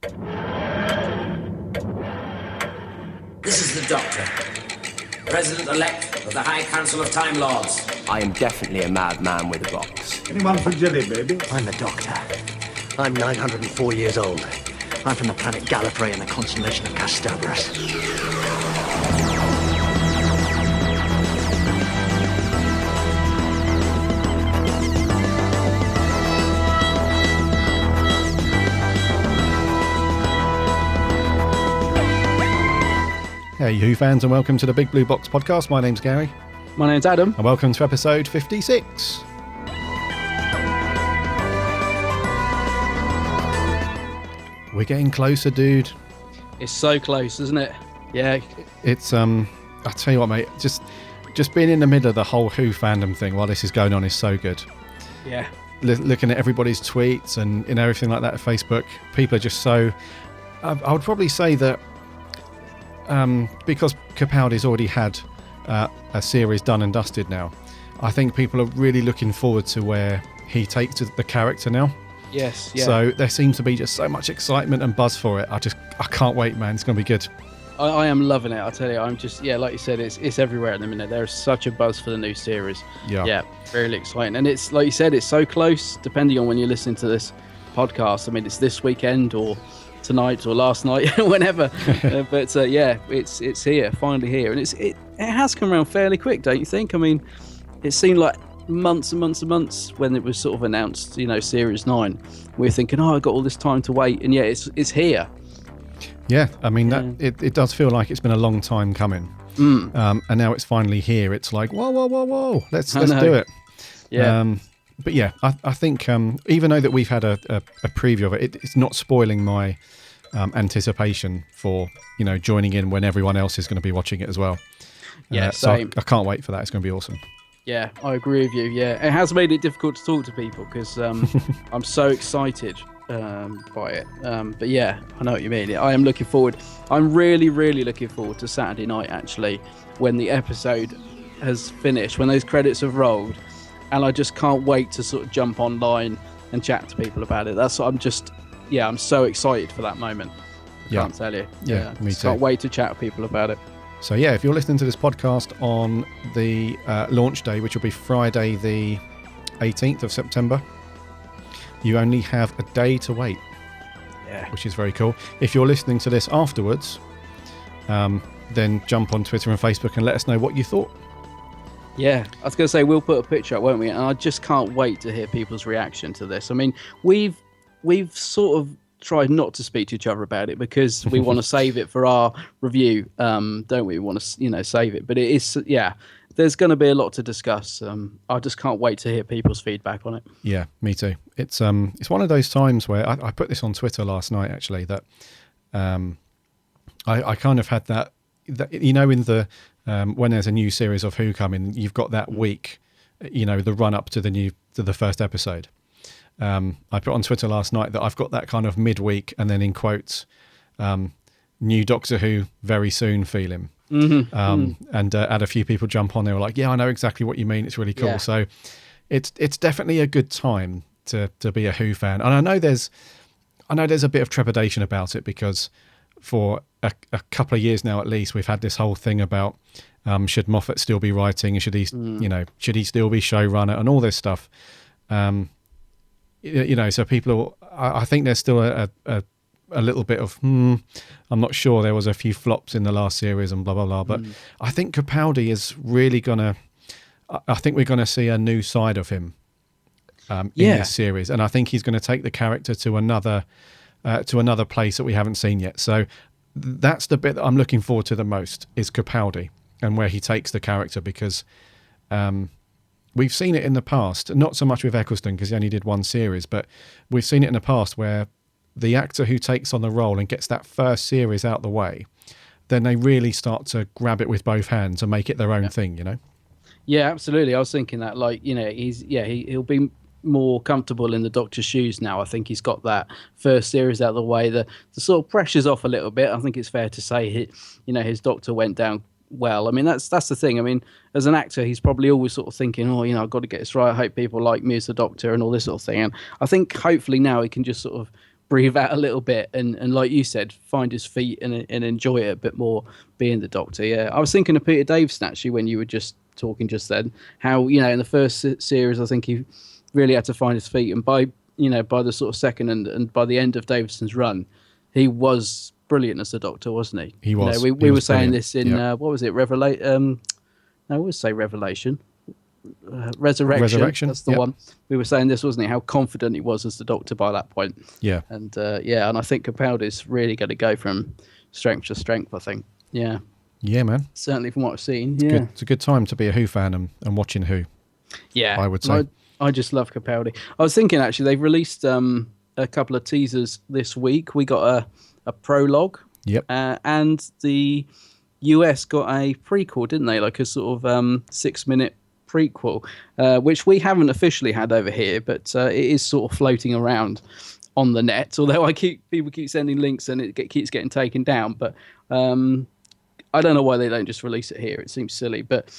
This is the Doctor, President-elect of the High Council of Time Lords. I am definitely a madman with a box. Anyone for jelly, baby? I'm the Doctor. I'm 904 years old. I'm from the planet Gallifrey in the constellation of Castabras. Hey Who fans, and welcome to the Big Blue Box podcast. My name's Gary. My name's Adam. And welcome to episode 56. We're getting closer, dude. It's so close, isn't it? Yeah. It's I tell you what, mate, just being in the middle of the whole Who fandom thing while this is going on is so good. Yeah. Looking at everybody's tweets and everything like that at Facebook, people are just so... I would probably say that because Capaldi's already had a series done and dusted now, I think people are really looking forward to where he takes the character now. Yes, yeah. So there seems to be just so much excitement and buzz for it. I can't wait, man. It's going to be good. I am loving it, I tell you. I'm just, like you said, it's everywhere at the minute. There's such a buzz for the new series. Yeah, really exciting. And it's, like you said, it's so close, depending on when you're listening to this podcast. I mean, it's this weekend or tonight or last night, whenever. But it's here, finally here. And it has come around fairly quick, don't you think? I mean, it seemed like months and months and months when it was sort of announced, Series 9. We were thinking, I've got all this time to wait. And it's here. Yeah, I mean, it does feel like it's been a long time coming. And now it's finally here. It's like, whoa, let's do it. Yeah. But yeah, I think even though that we've had a preview of it, it's not spoiling my anticipation for, joining in when everyone else is going to be watching it as well. Yeah, same. So I can't wait for that. It's going to be awesome. Yeah, I agree with you. Yeah, it has made it difficult to talk to people because I'm so excited by it. But yeah, I know what you mean. I am looking forward. I'm really, really looking forward to Saturday night, actually, when the episode has finished, when those credits have rolled. And I just can't wait to sort of jump online and chat to people about it. That's what I'm so excited for that moment. Can't tell you. Yeah, me too. Can't wait to chat to people about it. So yeah, if you're listening to this podcast on the launch day, which will be Friday the 18th of September, you only have a day to wait. Yeah. Which is very cool. If you're listening to this afterwards, then jump on Twitter and Facebook and let us know what you thought. Yeah, I was going to say, we'll put a picture up, won't we? And I just can't wait to hear people's reaction to this. I mean, we've sort of tried not to speak to each other about it because we want to save it for our review, don't we? We want to, save it. But it is, there's going to be a lot to discuss. I just can't wait to hear people's feedback on it. Yeah, me too. It's one of those times where I put this on Twitter last night, actually, that I kind of had that in the... when there's a new series of Who coming, you've got that week, the run up to the first episode. I put on Twitter last night that I've got that kind of midweek and then in quotes, new Doctor Who very soon feeling. And had a few people jump on. They were like, yeah, I know exactly what you mean. It's really cool. Yeah. So it's definitely a good time to be a Who fan. And I know there's a bit of trepidation about it because for a couple of years now, at least, we've had this whole thing about should Moffat still be writing and should he still be showrunner and all this stuff. So people I think there's still a little bit of I'm not sure. There was a few flops in the last series and blah blah blah. But I think Capaldi is really I think we're gonna see a new side of him in this series, and I think he's going to take the character to another place that we haven't seen yet. So that's the bit that I'm looking forward to the most, is Capaldi and where he takes the character, because we've seen it in the past, not so much with Eccleston because he only did one series, but we've seen it in the past where the actor who takes on the role and gets that first series out the way, then they really start to grab it with both hands and make it their own thing, Yeah, absolutely. I was thinking that, he'll be more comfortable in the Doctor's shoes now. I think he's got that first series out of the way. The sort of pressure's off a little bit. I think it's fair to say his Doctor went down well. I mean, that's the thing. I mean, as an actor, he's probably always sort of thinking, I've got to get this right. I hope people like me as the Doctor and all this sort of thing. And I think hopefully now he can just sort of breathe out a little bit and like you said, find his feet and enjoy it a bit more being the Doctor. Yeah, I was thinking of Peter Davison actually when you were just talking just then, how, you know, in the first series I think he really had to find his feet, and by the sort of second and by the end of Davison's run, he was brilliant as the Doctor, wasn't he? He was. You know, we were saying brilliant. this in what was it, Revelation? I always say Revelation. Resurrection. That's the one. We were saying this, wasn't it? How confident he was as the Doctor by that point. Yeah. And and I think Capaldi's really going to go from strength to strength, I think. Yeah. Yeah, man. Certainly from what I've seen. Yeah. It's a good time to be a Who fan and watching Who. Yeah. I would say. I just love Capaldi. I was thinking actually they've released a couple of teasers this week. We got a prologue. Yep. And the US got a prequel, didn't they? Like a sort of 6-minute prequel, which we haven't officially had over here, but it is sort of floating around on the net. Although people keep sending links and it keeps getting taken down. But I don't know why they don't just release it here. It seems silly. But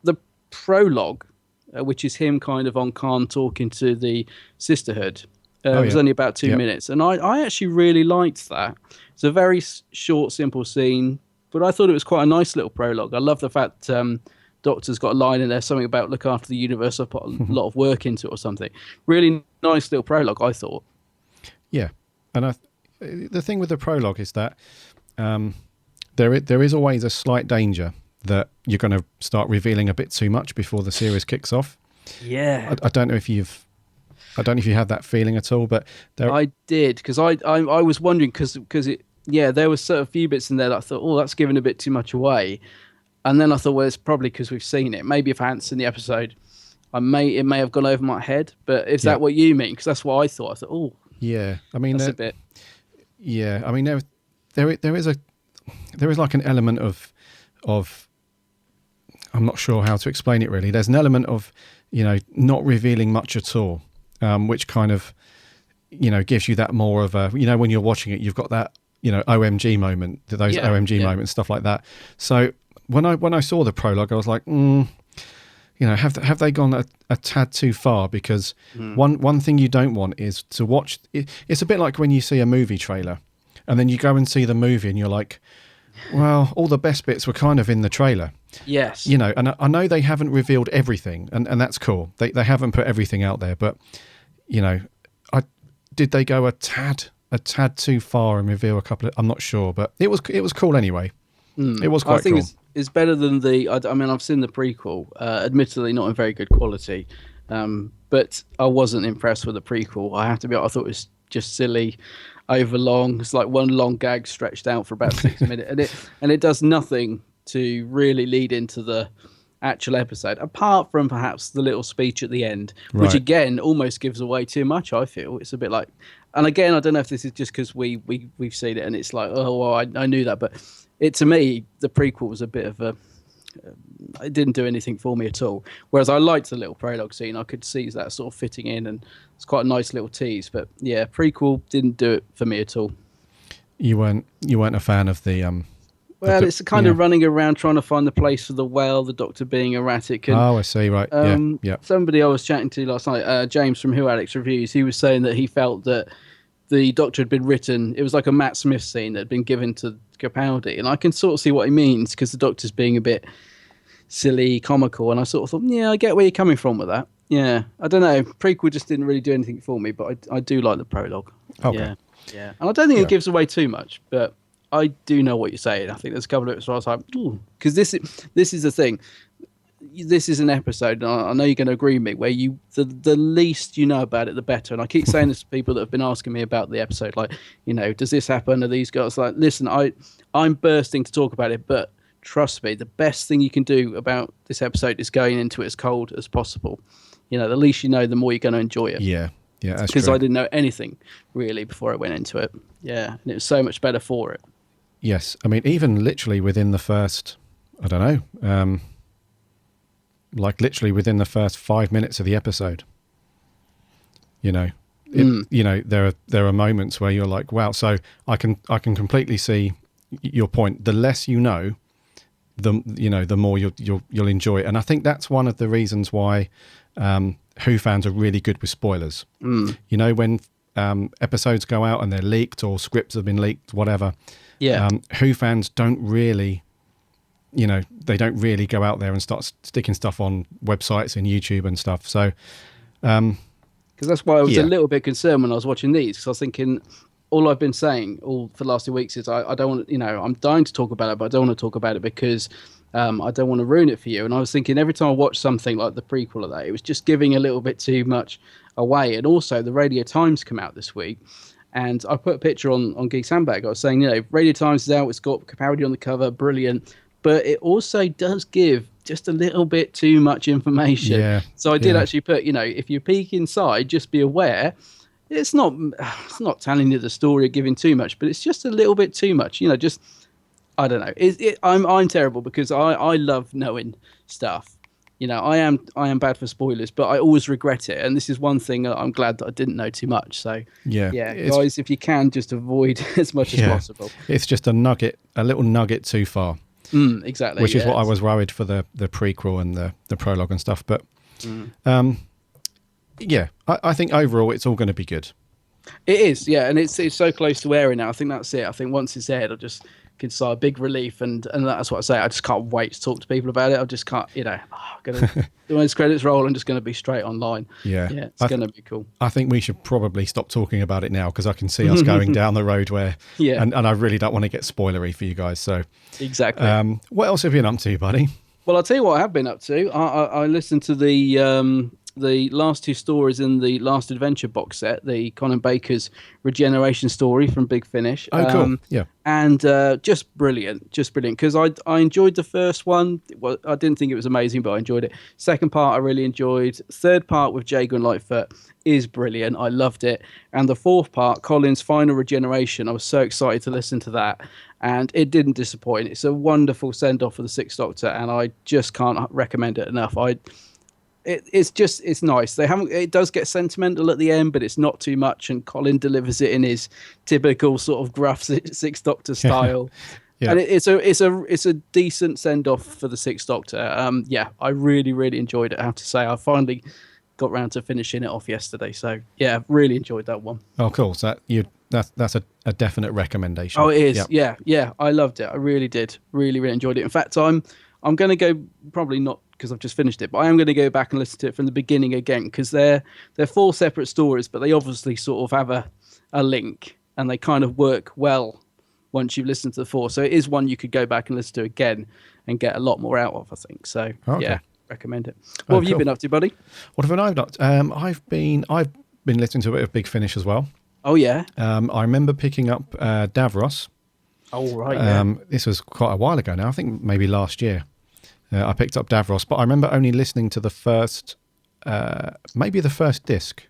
the prologue, which is him kind of on Khan talking to the Sisterhood, was only about 2 minutes, and I actually really liked that. It's a very short, simple scene, but I thought it was quite a nice little prologue. I love the fact Doctor's got a line in there, something about look after the universe. I put a lot of work into it or something. Really nice little prologue, I thought. Yeah, and the thing with the prologue is that there is always a slight danger that you're going to start revealing a bit too much before the series kicks off. Yeah, I don't know if you had that feeling at all, but I did, because I was wondering because there was a few bits in there that I thought, oh, that's giving a bit too much away. And then I thought, well, it's probably because we've seen it. Maybe if I hadn't seen the episode, it may have gone over my head. But is that what you mean? Because that's what I thought. I thought, oh, yeah. I mean, that's a bit. Yeah, I mean, there is like an element of I'm not sure how to explain it really. There's an element of not revealing much at all, which kind of gives you that more of a when you're watching it, you've got that OMG moment, those OMG moments, stuff like that. So when I saw the prologue, I was like, have they gone a tad too far? Because one thing you don't want is to watch. It's a bit like when you see a movie trailer, and then you go and see the movie, and you're like, well, all the best bits were kind of in the trailer. Yes. And I know they haven't revealed everything, and that's cool. They haven't put everything out there, but did they go a tad too far and reveal a couple of? I'm not sure, but it was cool anyway. It was quite cool. It's better than I've seen the prequel, admittedly not in very good quality, but I wasn't impressed with the prequel. I have to be honest, I thought it was just silly, overlong. It's like one long gag stretched out for about 6 minutes, and it does nothing to really lead into the actual episode, apart from perhaps the little speech at the end, which again almost gives away too much. I feel it's a bit like, and again, I don't know if this is just because we've seen it and it's like, oh well, I knew that, but to me the prequel was a bit of a it didn't do anything for me at all, whereas I liked the little prologue scene. I could see that sort of fitting in, and it's quite a nice little tease. But yeah, prequel didn't do it for me at all. You weren't a fan of the well, it's kind of running around trying to find the place for the well, the Doctor being erratic. And, I see, right. Yeah. Somebody I was chatting to last night, James from Who Addicts Reviews, he was saying that he felt that the Doctor had been written, it was like a Matt Smith scene that had been given to Capaldi. And I can sort of see what he means, because the Doctor's being a bit silly, comical. And I sort of thought, yeah, I get where you're coming from with that. Yeah. I don't know. Prequel just didn't really do anything for me, but I do like the prologue. Okay. Yeah. And I don't think it gives away too much, but I do know what you're saying. I think there's a couple of it where I was like, ooh, because this is the thing. This is an episode, and I know you're going to agree with me, where the least you know about it, the better. And I keep saying this to people that have been asking me about the episode, like, does this happen? Are these guys like, listen, I'm bursting to talk about it, but trust me, the best thing you can do about this episode is going into it as cold as possible. The least you know, the more you're going to enjoy it. Yeah, that's because true. I didn't know anything really before I went into it. Yeah, and it was so much better for it. Yes, I mean, even literally within the first, I don't know, literally within the first 5 minutes of the episode, there are moments where you're like, wow. So I can completely see your point. The less you know, the more you'll enjoy it, and I think that's one of the reasons why Who fans are really good with spoilers. When episodes go out and they're leaked or scripts have been leaked, whatever. Yeah. Who fans don't really, they don't really go out there and start sticking stuff on websites and YouTube and stuff. So, because that's why I was a little bit concerned when I was watching these, because I was thinking, all I've been saying all for the last 2 weeks is I don't want, I'm dying to talk about it, but I don't want to talk about it because I don't want to ruin it for you. And I was thinking every time I watched something like the prequel of that, it was just giving a little bit too much away. And also the Radio Times come out this week, and I put a picture on Geek Sandbag. I was saying, Radio Times is out, it's got Capaldi on the cover, brilliant, but it also does give just a little bit too much information. Yeah. So I did actually put, if you peek inside, just be aware. It's not telling you the story or giving too much, but it's just a little bit too much. Just I don't know. I'm terrible because I love knowing stuff. I am bad for spoilers, but I always regret it. And this is one thing I'm glad that I didn't know too much. So yeah, guys, if you can, just avoid as much as possible. It's just a little nugget too far. Exactly. Which is what I was worried for the prequel and the prologue and stuff. But yeah, I think overall it's all going to be good. It is, yeah, and it's so close to airing now. I think that's it. I think once it's aired, I'll just can sigh a big relief, and that's what I say. I just can't wait to talk to people about it. I just can't, gonna when those credits roll, I'm just going to be straight online. Yeah, it's going to be cool. I think we should probably stop talking about it now because I can see us going down the road where, and I really don't want to get spoilery for you guys. So exactly. What else have you been up to, buddy? Well, I'll tell you what I have been up to. I listened to the last two stories in the Last Adventure box set, the Conan Baker's regeneration story from Big Finish. Oh, cool. Yeah. And just brilliant, because I enjoyed the first one. Well, I didn't think it was amazing, but I enjoyed it. Second part I really enjoyed. Third part with Jago and Lightfoot is brilliant. I loved it. And the fourth part, Colin's final regeneration, I was so excited to listen to that. And it didn't disappoint. It's a wonderful send-off for the Sixth Doctor, and I just can't recommend it enough. It's nice. It does get sentimental at the end, but it's not too much, and Colin delivers it in his typical sort of gruff Sixth Doctor style. Yeah. And it's a decent send off for the Sixth Doctor. I really, really enjoyed it. I have to say, I finally got round to finishing it off yesterday. So yeah, really enjoyed that one. Oh, cool. So that's a definite recommendation. Oh, it is. Yep. Yeah. I loved it. I really did. Really, really enjoyed it. In fact, I'm going to go, probably not because I've just finished it, but I am going to go back and listen to it from the beginning again, because they're four separate stories, but they obviously sort of have a link, and they kind of work well once you've listened to the four. So it is one you could go back and listen to again and get a lot more out of, I think. So yeah, recommend it. What have you been up to, buddy? What have I done? I've been listening to a bit of Big Finish as well. Oh yeah. I remember picking up Davros. Oh right. This was quite a while ago now. I think maybe last year. I picked up Davros, but I remember only listening to the first, maybe the first disc,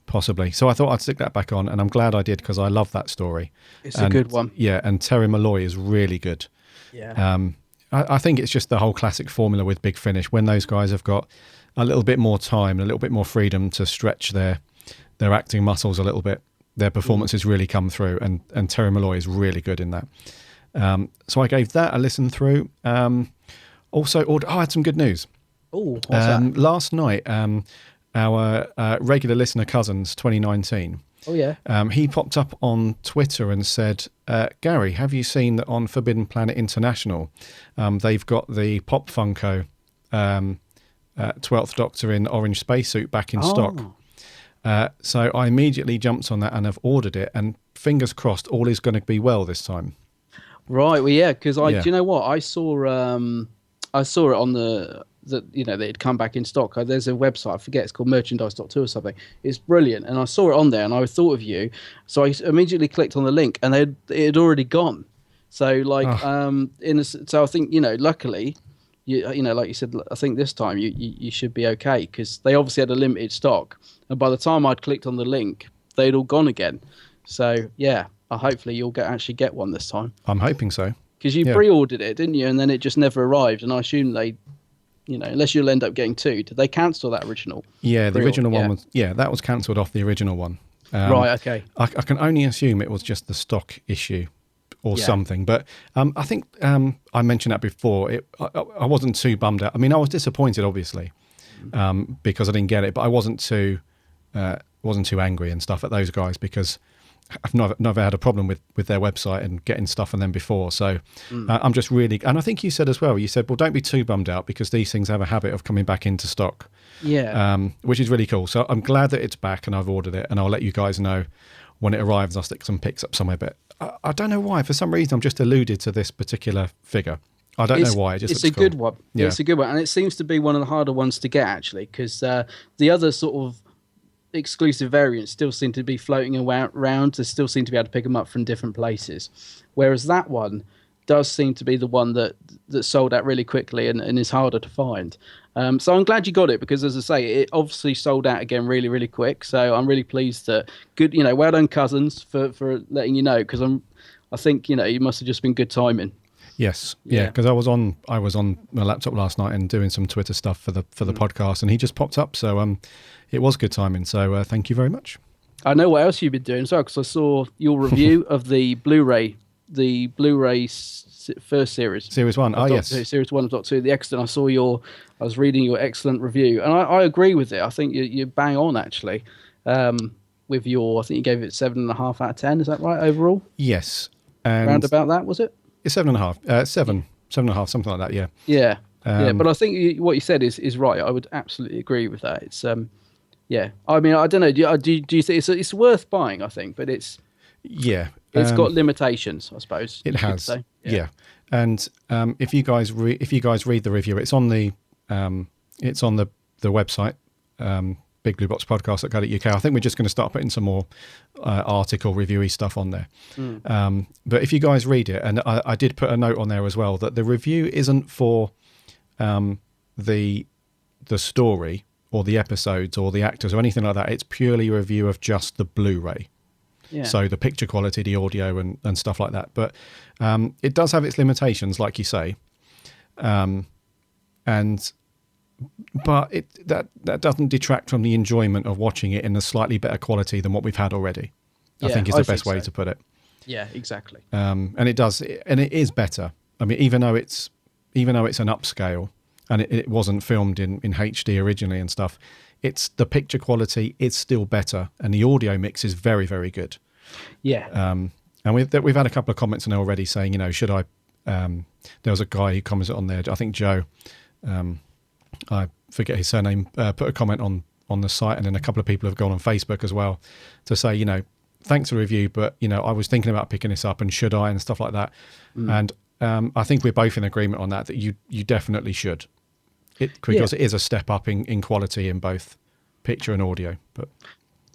possibly. So I thought I'd stick that back on, and I'm glad I did because I love that story. It's a good one. Yeah, and Terry Malloy is really good. Yeah. I think it's just the whole classic formula with Big Finish. When those guys have got a little bit more time, a little bit more freedom to stretch their acting muscles a little bit, their performances really come through, and Terry Malloy is really good in that. So I gave that a listen through. Also, I had some good news. Oh, what's that? Last night, our regular listener Cousins 2019. Oh yeah. He popped up on Twitter and said, "Gary, have you seen that on Forbidden Planet International, they've got the Pop Funko 12th Doctor in orange spacesuit back in stock?" So I immediately jumped on that and have ordered it. And fingers crossed, all is going to be well this time. Right. Well, yeah, because do you know what? I saw it on they'd come back in stock. There's a website, I forget, it's called merchandise.to or something. It's brilliant, and I saw it on there, and I thought of you, so I immediately clicked on the link, and it had already gone. So so I think luckily, like you said, I think this time you should be okay, because they obviously had a limited stock, and by the time I'd clicked on the link, they'd all gone again. So yeah. Hopefully you'll actually get one this time. I'm hoping so. Because you pre-ordered it, didn't you? And then it just never arrived. And I assume they, unless you'll end up getting two, did they cancel that original? Yeah, the original one was, that was cancelled off the original one. Right, okay. I can only assume it was just the stock issue or something. But I think I mentioned that before. I wasn't too bummed out. I mean, I was disappointed, obviously, because I didn't get it. But I wasn't too too angry and stuff at those guys, because I've never had a problem with their website and getting stuff on them before. So I'm just really, and I think you said as well, well, don't be too bummed out, because these things have a habit of coming back into stock. Yeah. Which is really cool. So I'm glad that it's back, and I've ordered it, and I'll let you guys know when it arrives. I'll stick some pics up somewhere, but I don't know why. For some reason, I'm just alluded to this particular figure. I don't know why. It's a cool. good one. Yeah. It's a good one, and it seems to be one of the harder ones to get, actually, because the other sort of exclusive variants still seem to be floating around. They still seem to be able to pick them up from different places, whereas that one does seem to be the one that sold out really quickly and is harder to find. So I'm glad you got it, because, as I say, it obviously sold out again really, really quick. So I'm really pleased that well done, Cousins, for letting you know, because I think you must have just been good timing. Yes, yeah, because I was on my laptop last night and doing some Twitter stuff for the podcast, and he just popped up. So it was good timing. So thank you very much. I know what else you've been doing as well, because I saw your review of the Blu-ray first series. Series 1, yes. Series 1 of Doctor Who, The Extant. I was reading your excellent review, and I agree with it. I think you bang on, actually, with I think you gave it 7.5 out of 10, is that right, overall? Yes. And round about that, was it? It's 7.5, 7.5, something like that, yeah. Yeah, but I think what you said is right. I would absolutely agree with that. It's, yeah. I mean, I don't know, do you think it's worth buying, I think, but it's... Yeah. It's got limitations, I suppose. It has, yeah. And if you guys read the review, it's on the website, bigblueboxpodcast.co.uk. I think we're just going to start putting some more article reviewy stuff on there. But if you guys read it, and I did put a note on there as well, that the review isn't for the story or the episodes or the actors or anything like that. It's purely a review of just the Blu-ray. Yeah. So the picture quality, the audio, and stuff like that. But it does have its limitations, like you say. But that doesn't detract from the enjoyment of watching it in a slightly better quality than what we've had already. I think is the best way to put it. Yeah, exactly. And it does, and it is better. I mean, even though it's an upscale and it wasn't filmed in HD originally and stuff, it's the picture quality is still better, and the audio mix is very, very good. Yeah. And we've had a couple of comments in there already saying, should I? There was a guy who commented on there. I think Joe. I forget his surname. Put a comment on the site, and then a couple of people have gone on Facebook as well to say, thanks for the review, but I was thinking about picking this up, and should I, and stuff like that. And I think we're both in agreement on that you definitely should. Because it is a step up in quality in both picture and audio. But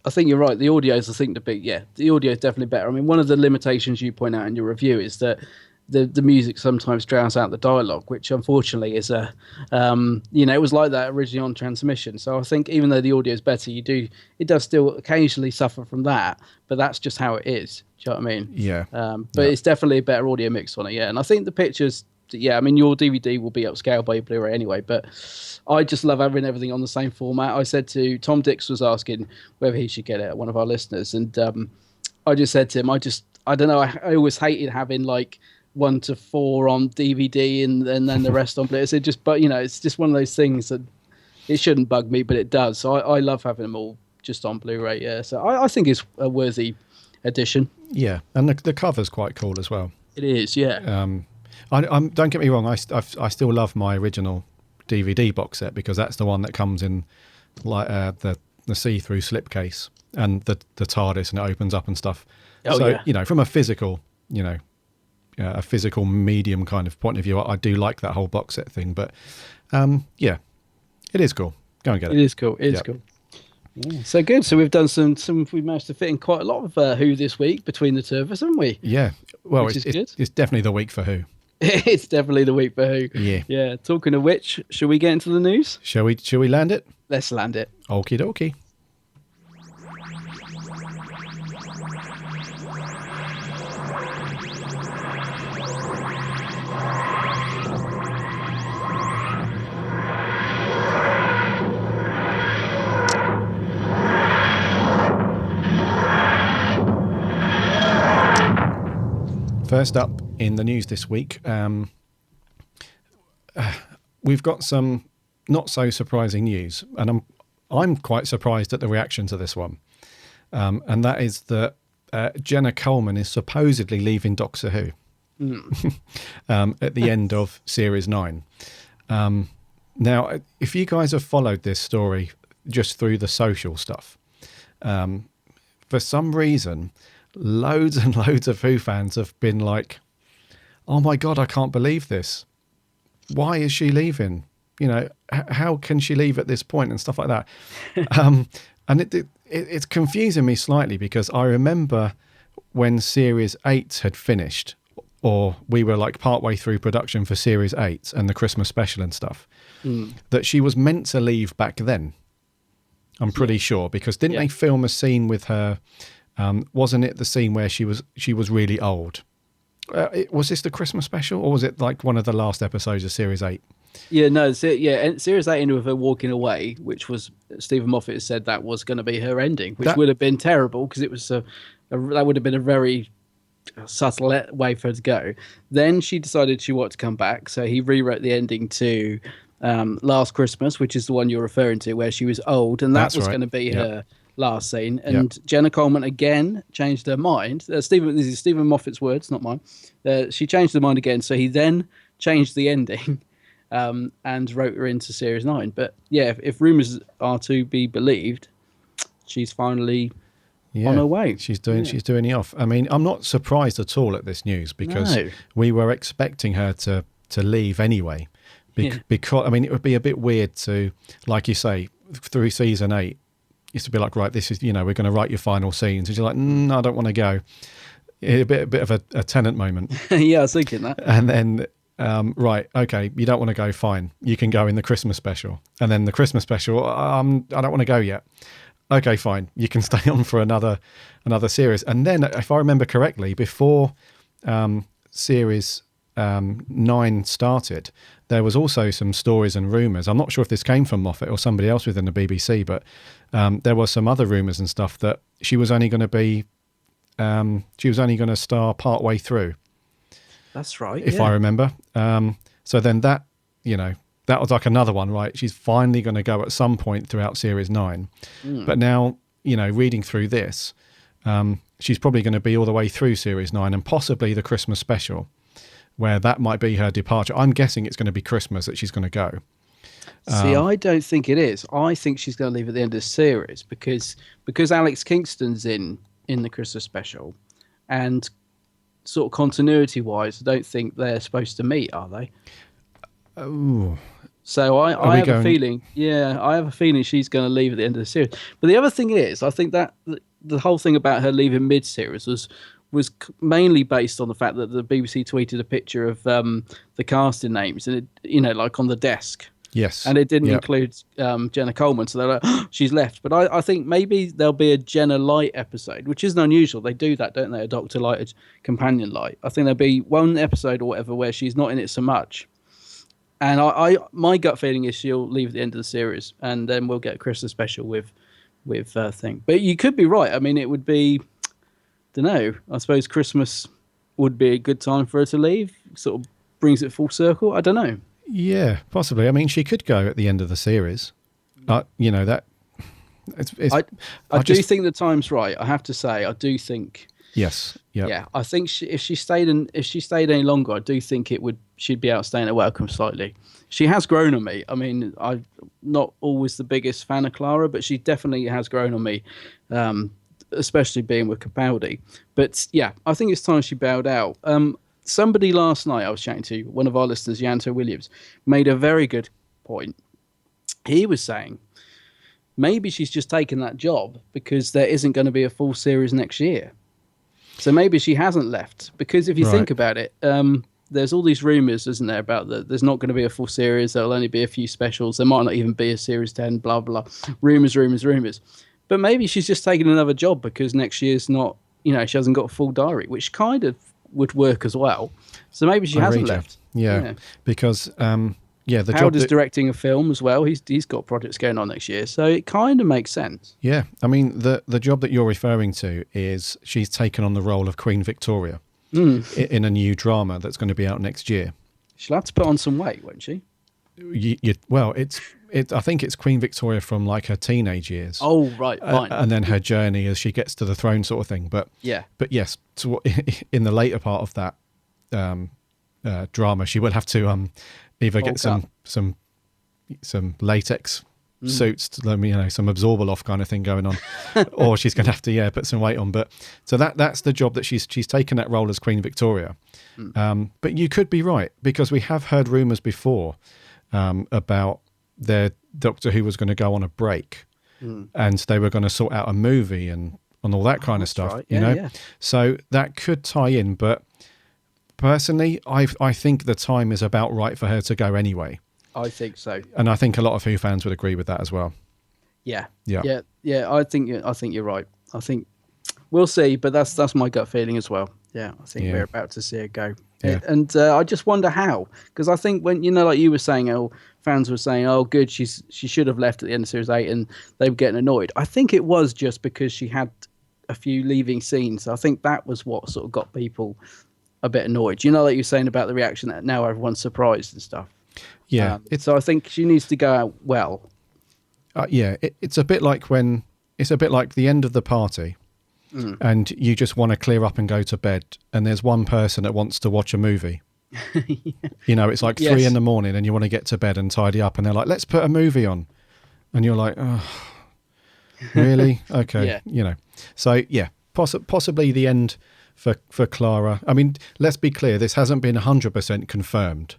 I think you're right. The audio is the thing to beat. Yeah, the audio is definitely better. I mean, one of the limitations you point out in your review is that the music sometimes drowns out the dialogue, which unfortunately is it was like that originally on transmission. So I think even though the audio is better, it does still occasionally suffer from that, but that's just how it is. Do you know what I mean? Yeah. But it's definitely a better audio mix on it. Yeah, and I think the pictures. Yeah, I mean, your DVD will be upscaled by your Blu-ray anyway, but I just love having everything on the same format. I said to Tom Dix was asking whether he should get it, one of our listeners, and I just said to him, I don't know, I always hated having like 1 to 4 on DVD and then the rest on Blu-ray. So it's just one of those things that it shouldn't bug me, but it does. So I love having them all just on Blu-ray. Yeah, so I think it's a worthy addition. Yeah, and the cover's quite cool as well. It is, yeah. Don't get me wrong. I still love my original DVD box set, because that's the one that comes in like the see-through slipcase and the TARDIS, and it opens up and stuff. Oh, so yeah. From a physical a physical medium kind of point of view, I do like that whole box set thing. But it is cool. Go and get it. It is cool. It is cool. Yeah, so good. So we've done we've managed to fit in quite a lot of Who this week between the two of us, haven't we? Yeah. Well, it's definitely the week for Who. It's definitely the week for Who. Yeah. Yeah. Talking of which, shall we get into the news? Shall we land it? Let's land it. Okie dokie. First up in the news this week, we've got some not so surprising news, and I'm quite surprised at the reaction to this one. and that is that Jenna Coleman is supposedly leaving Doctor Who at the end of Series 9. Now, if you guys have followed this story just through the social stuff, for some reason, loads and loads of Who fans have been like, oh my God, I can't believe this. Why is she leaving? You know, how can she leave at this point and stuff like that? And it's confusing me slightly because I remember when Series 8 had finished, or we were like partway through production for Series 8 and the Christmas special and stuff, that she was meant to leave back then. I'm pretty sure, because didn't they film a scene with her? Wasn't it the scene where she was really old? Was this the Christmas special, or was it like one of the last episodes of Series 8? Yeah, no, and Series 8 ended with her walking away, which was, Stephen Moffat said that was going to be her ending, which would have been terrible because it was that would have been a very subtle way for her to go. Then she decided she wanted to come back, so he rewrote the ending to Last Christmas, which is the one you're referring to, where she was old, and that was going to be her last scene. And Jenna Coleman again changed her mind. This is Stephen Moffat's words, not mine. She changed her mind again, so he then changed the ending. And wrote her into Series 9. But yeah, if rumours are to be believed, she's finally on her way. She's doing the off. I mean, I'm not surprised at all at this news because we were expecting her to leave anyway. Because I mean, it would be a bit weird to, like you say, through season 8, used to be like, right, this is, you know, we're going to write your final scenes. And you're like, no, I don't want to go. A bit of a Tennant moment. Yeah, I was thinking that. And then. Right, okay, you don't want to go, fine. You can go in the Christmas special. And then the Christmas special, I don't want to go yet. Okay, fine. You can stay on for another series. And then, if I remember correctly, before Series 9 started, there was also some stories and rumours. I'm not sure if this came from Moffat or somebody else within the BBC, but there were some other rumours and stuff that she was only going to star part way through. That's right. If I remember. So then that was like another one, right? She's finally going to go at some point throughout Series 9. But now, reading through this, she's probably going to be all the way through Series 9 and possibly the Christmas special, where that might be her departure. I'm guessing it's going to be Christmas that she's going to go. See, I don't think it is. I think she's going to leave at the end of the series because Alex Kingston's in the Christmas special, and sort of continuity wise, I don't think they're supposed to meet, are they? Oh, so I have a feeling. Yeah, I have a feeling she's going to leave at the end of the series. But the other thing is, I think that the whole thing about her leaving mid-series was mainly based on the fact that the BBC tweeted a picture of the casting names, and it, like on the desk. Yes. And it didn't include Jenna Coleman, so they're like, oh, she's left. But I think maybe there'll be a Jenna Light episode, which isn't unusual. They do that, don't they? A Dr. Light, a Companion Light. I think there'll be one episode or whatever where she's not in it so much. And my gut feeling is she'll leave at the end of the series, and then we'll get a Christmas special with thing. But you could be right. I mean, it would be, don't know. I suppose Christmas would be a good time for her to leave. Sort of brings it full circle. I don't know. Yeah, possibly. I mean, she could go at the end of the series. That it's. I do think the time's right. I have to say, I do think. Yes. Yep. Yeah. I think if she stayed any longer, I do think she'd be outstaying her welcome slightly. She has grown on me. I mean, I'm not always the biggest fan of Clara, but she definitely has grown on me, especially being with Capaldi. But yeah, I think it's time she bowed out. Somebody last night I was chatting to, one of our listeners, Yanto Williams, made a very good point. He was saying maybe she's just taken that job because there isn't going to be a full series next year. So maybe she hasn't left, because if you think about it, there's all these rumours, isn't there, about that there's not going to be a full series, there'll only be a few specials, there might not even be a series 10, blah, blah. Rumours. But maybe she's just taking another job because next year's not, she hasn't got a full diary, which kind of would work as well. So maybe she hasn't left. Yeah. Because the Howard's directing a film as well. He's got projects going on next year, so it kind of makes sense. Yeah, I mean the job that you're referring to is she's taken on the role of Queen Victoria in a new drama that's going to be out next year. She'll have to put on some weight, won't she? well, I think it's Queen Victoria from like her teenage years. Oh, right, fine. And then her journey as she gets to the throne, sort of thing. But yes, in the later part of that drama, she will have to either get some latex suits, to, some absorbable off kind of thing going on, or she's going to have to put some weight on. But so that's the job that she's taken that role as Queen Victoria. But you could be right, because we have heard rumours before about their Doctor Who was going to go on a break, and they were going to sort out a movie and all that kind of stuff. Right. Yeah. So that could tie in. But personally, I think the time is about right for her to go anyway. I think so, and I think a lot of Who fans would agree with that as well. Yeah. I think you're right. I think we'll see, but that's my gut feeling as well. Yeah, I think we're about to see her go. Yeah. And I just wonder how, because I think when, like you were saying, fans were saying, oh, good, she should have left at the end of Series 8, and they were getting annoyed. I think it was just because she had a few leaving scenes. I think that was what sort of got people a bit annoyed. Like you were saying about the reaction that now everyone's surprised and stuff. Yeah. So I think she needs to go out well. It's a bit like the end of the party. And you just want to clear up and go to bed, and there's one person that wants to watch a movie. It's like 3 a.m. and you want to get to bed and tidy up, and they're like, let's put a movie on, and you're like, oh, really? Okay. So possibly the end for Clara. I mean, let's be clear, this hasn't been 100% confirmed.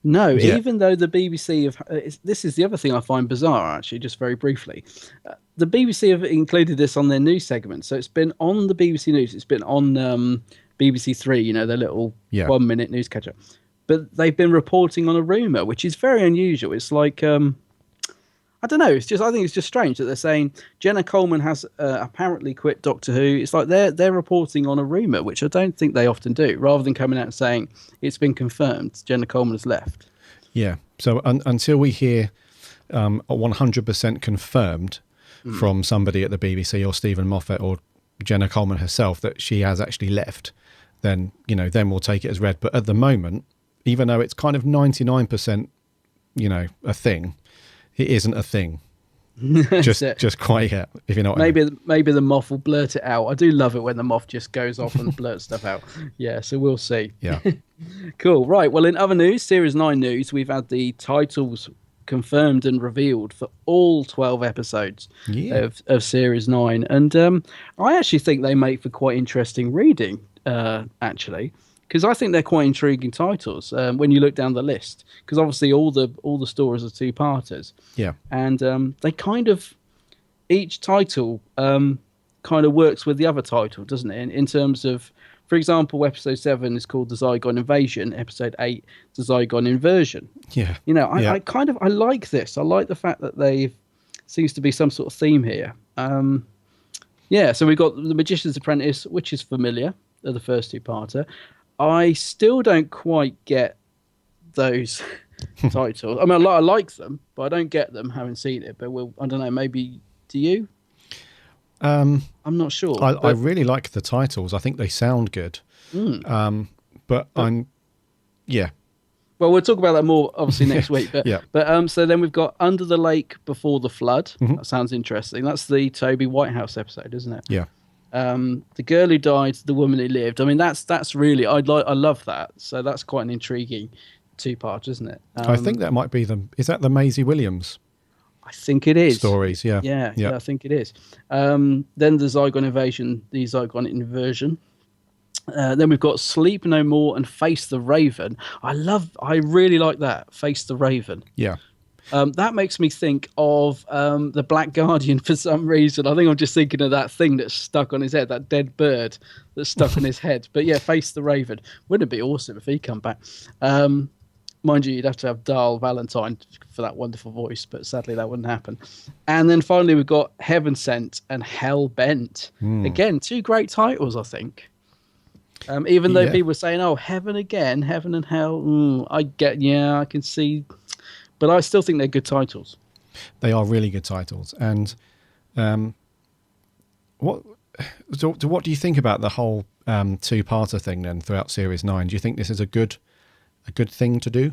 No, even though the BBC this is the other thing I find bizarre, actually, just very briefly. The BBC have included this on their news segment. So it's been on the BBC News. It's been on BBC Three, their little 1 minute news catcher. But they've been reporting on a rumour, which is very unusual. It's like, I don't know. I think it's just strange that they're saying Jenna Coleman has apparently quit Doctor Who. It's like they're reporting on a rumour, which I don't think they often do, rather than coming out and saying it's been confirmed, Jenna Coleman has left. Yeah. So until we hear 100% confirmed from somebody at the BBC or Stephen Moffat or Jenna Coleman herself that she has actually left, then we'll take it as read. But at the moment, even though it's kind of 99%, a thing, it isn't a thing. just quite yet, if you know what I mean. Maybe the Moff will blurt it out. I do love it when the Moff just goes off and blurts stuff out. Yeah, so we'll see. Yeah. Cool. Right. Well, in other news, Series 9 news, we've had the titles confirmed and revealed for all 12 episodes of Series 9. And I actually think they make for quite interesting reading, actually. Because I think they're quite intriguing titles when you look down the list. Because obviously all the stories are two-parters. Yeah. And they kind of, each title kind of works with the other title, doesn't it? In terms of, for example, episode 7 is called The Zygon Invasion. Episode 8, The Zygon Inversion. Yeah. I like this. I like the fact that seems to be some sort of theme here. So we've got The Magician's Apprentice, which is familiar, the first two-parter. I still don't quite get those titles. I mean, I like them, but I don't get them, having seen it. But I don't know, maybe, do you? I'm not sure. I really like the titles. I think they sound good. But I'm, Well, we'll talk about that more, obviously, next week. But so then we've got Under the Lake Before the Flood. That sounds interesting. That's the Toby Whitehouse episode, isn't it? Yeah. The Girl Who Died, The Woman Who Lived. I mean, that's really, I love that. So that's quite an intriguing two-part, isn't it? I think that might be is that the Maisie Williams? I think it is. Stories, yeah. Yeah, I think it is. Then the Zygon Invasion, the Zygon Inversion. Then we've got Sleep No More and Face the Raven. I really like that, Face the Raven. Yeah. That makes me think of the Black Guardian for some reason. I think I'm just thinking of that thing that's stuck on his head, that dead bird that's stuck on his head. But yeah, Face the Raven. Wouldn't it be awesome if he come back? Mind you, you'd have to have Darl Valentine for that wonderful voice, but sadly that wouldn't happen. And then finally we've got Heaven Sent and Hell Bent. Again, two great titles, I think. Even though people were saying, oh, Heaven again, Heaven and Hell. I can see... But I still think they're good titles. They are really good titles. And what do you think about the whole two-parter thing then throughout Series 9? Do you think this is a good thing to do?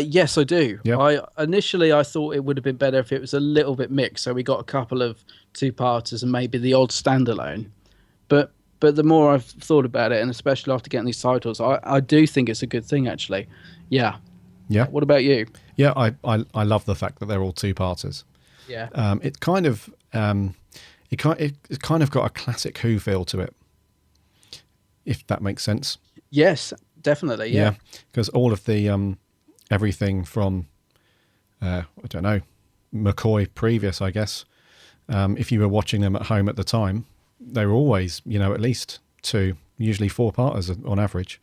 Yes, I do. Yep. I thought it would have been better if it was a little bit mixed. So we got a couple of two-parters and maybe the odd standalone. But the more I've thought about it, and especially after getting these titles, I do think it's a good thing, actually. Yeah. Yeah. What about you? Yeah, I love the fact that they're all two-parters. Yeah. It kind of it's kind of got a classic Who feel to it, if that makes sense. Yes, definitely. Yeah. Because all of the everything from I don't know, McCoy previous, I guess. If you were watching them at home at the time, they were always, at least 2, usually 4-parters on average.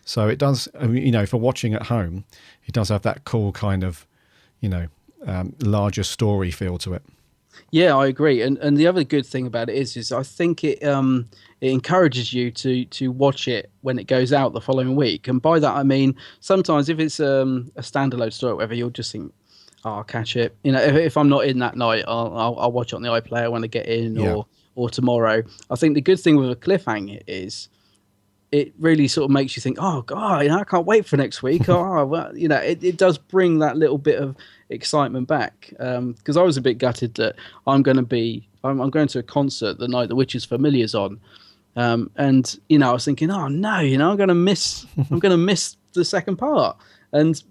So it does, for watching at home, it does have that cool kind of, larger story feel to it. Yeah, I agree. And the other good thing about it is I think it encourages you to watch it when it goes out the following week. And by that I mean sometimes if it's a standalone story, or whatever, you'll just think, I'll catch it. If I'm not in that night, I'll watch it on the iPlayer when I get in, or tomorrow. I think the good thing with a cliffhanger is it really sort of makes you think, oh God, I can't wait for next week. It does bring that little bit of excitement back. Because I was a bit gutted that I'm going to a concert the night The Witcher's Familiar's on. And I was thinking, oh no, I'm going to miss the second part. And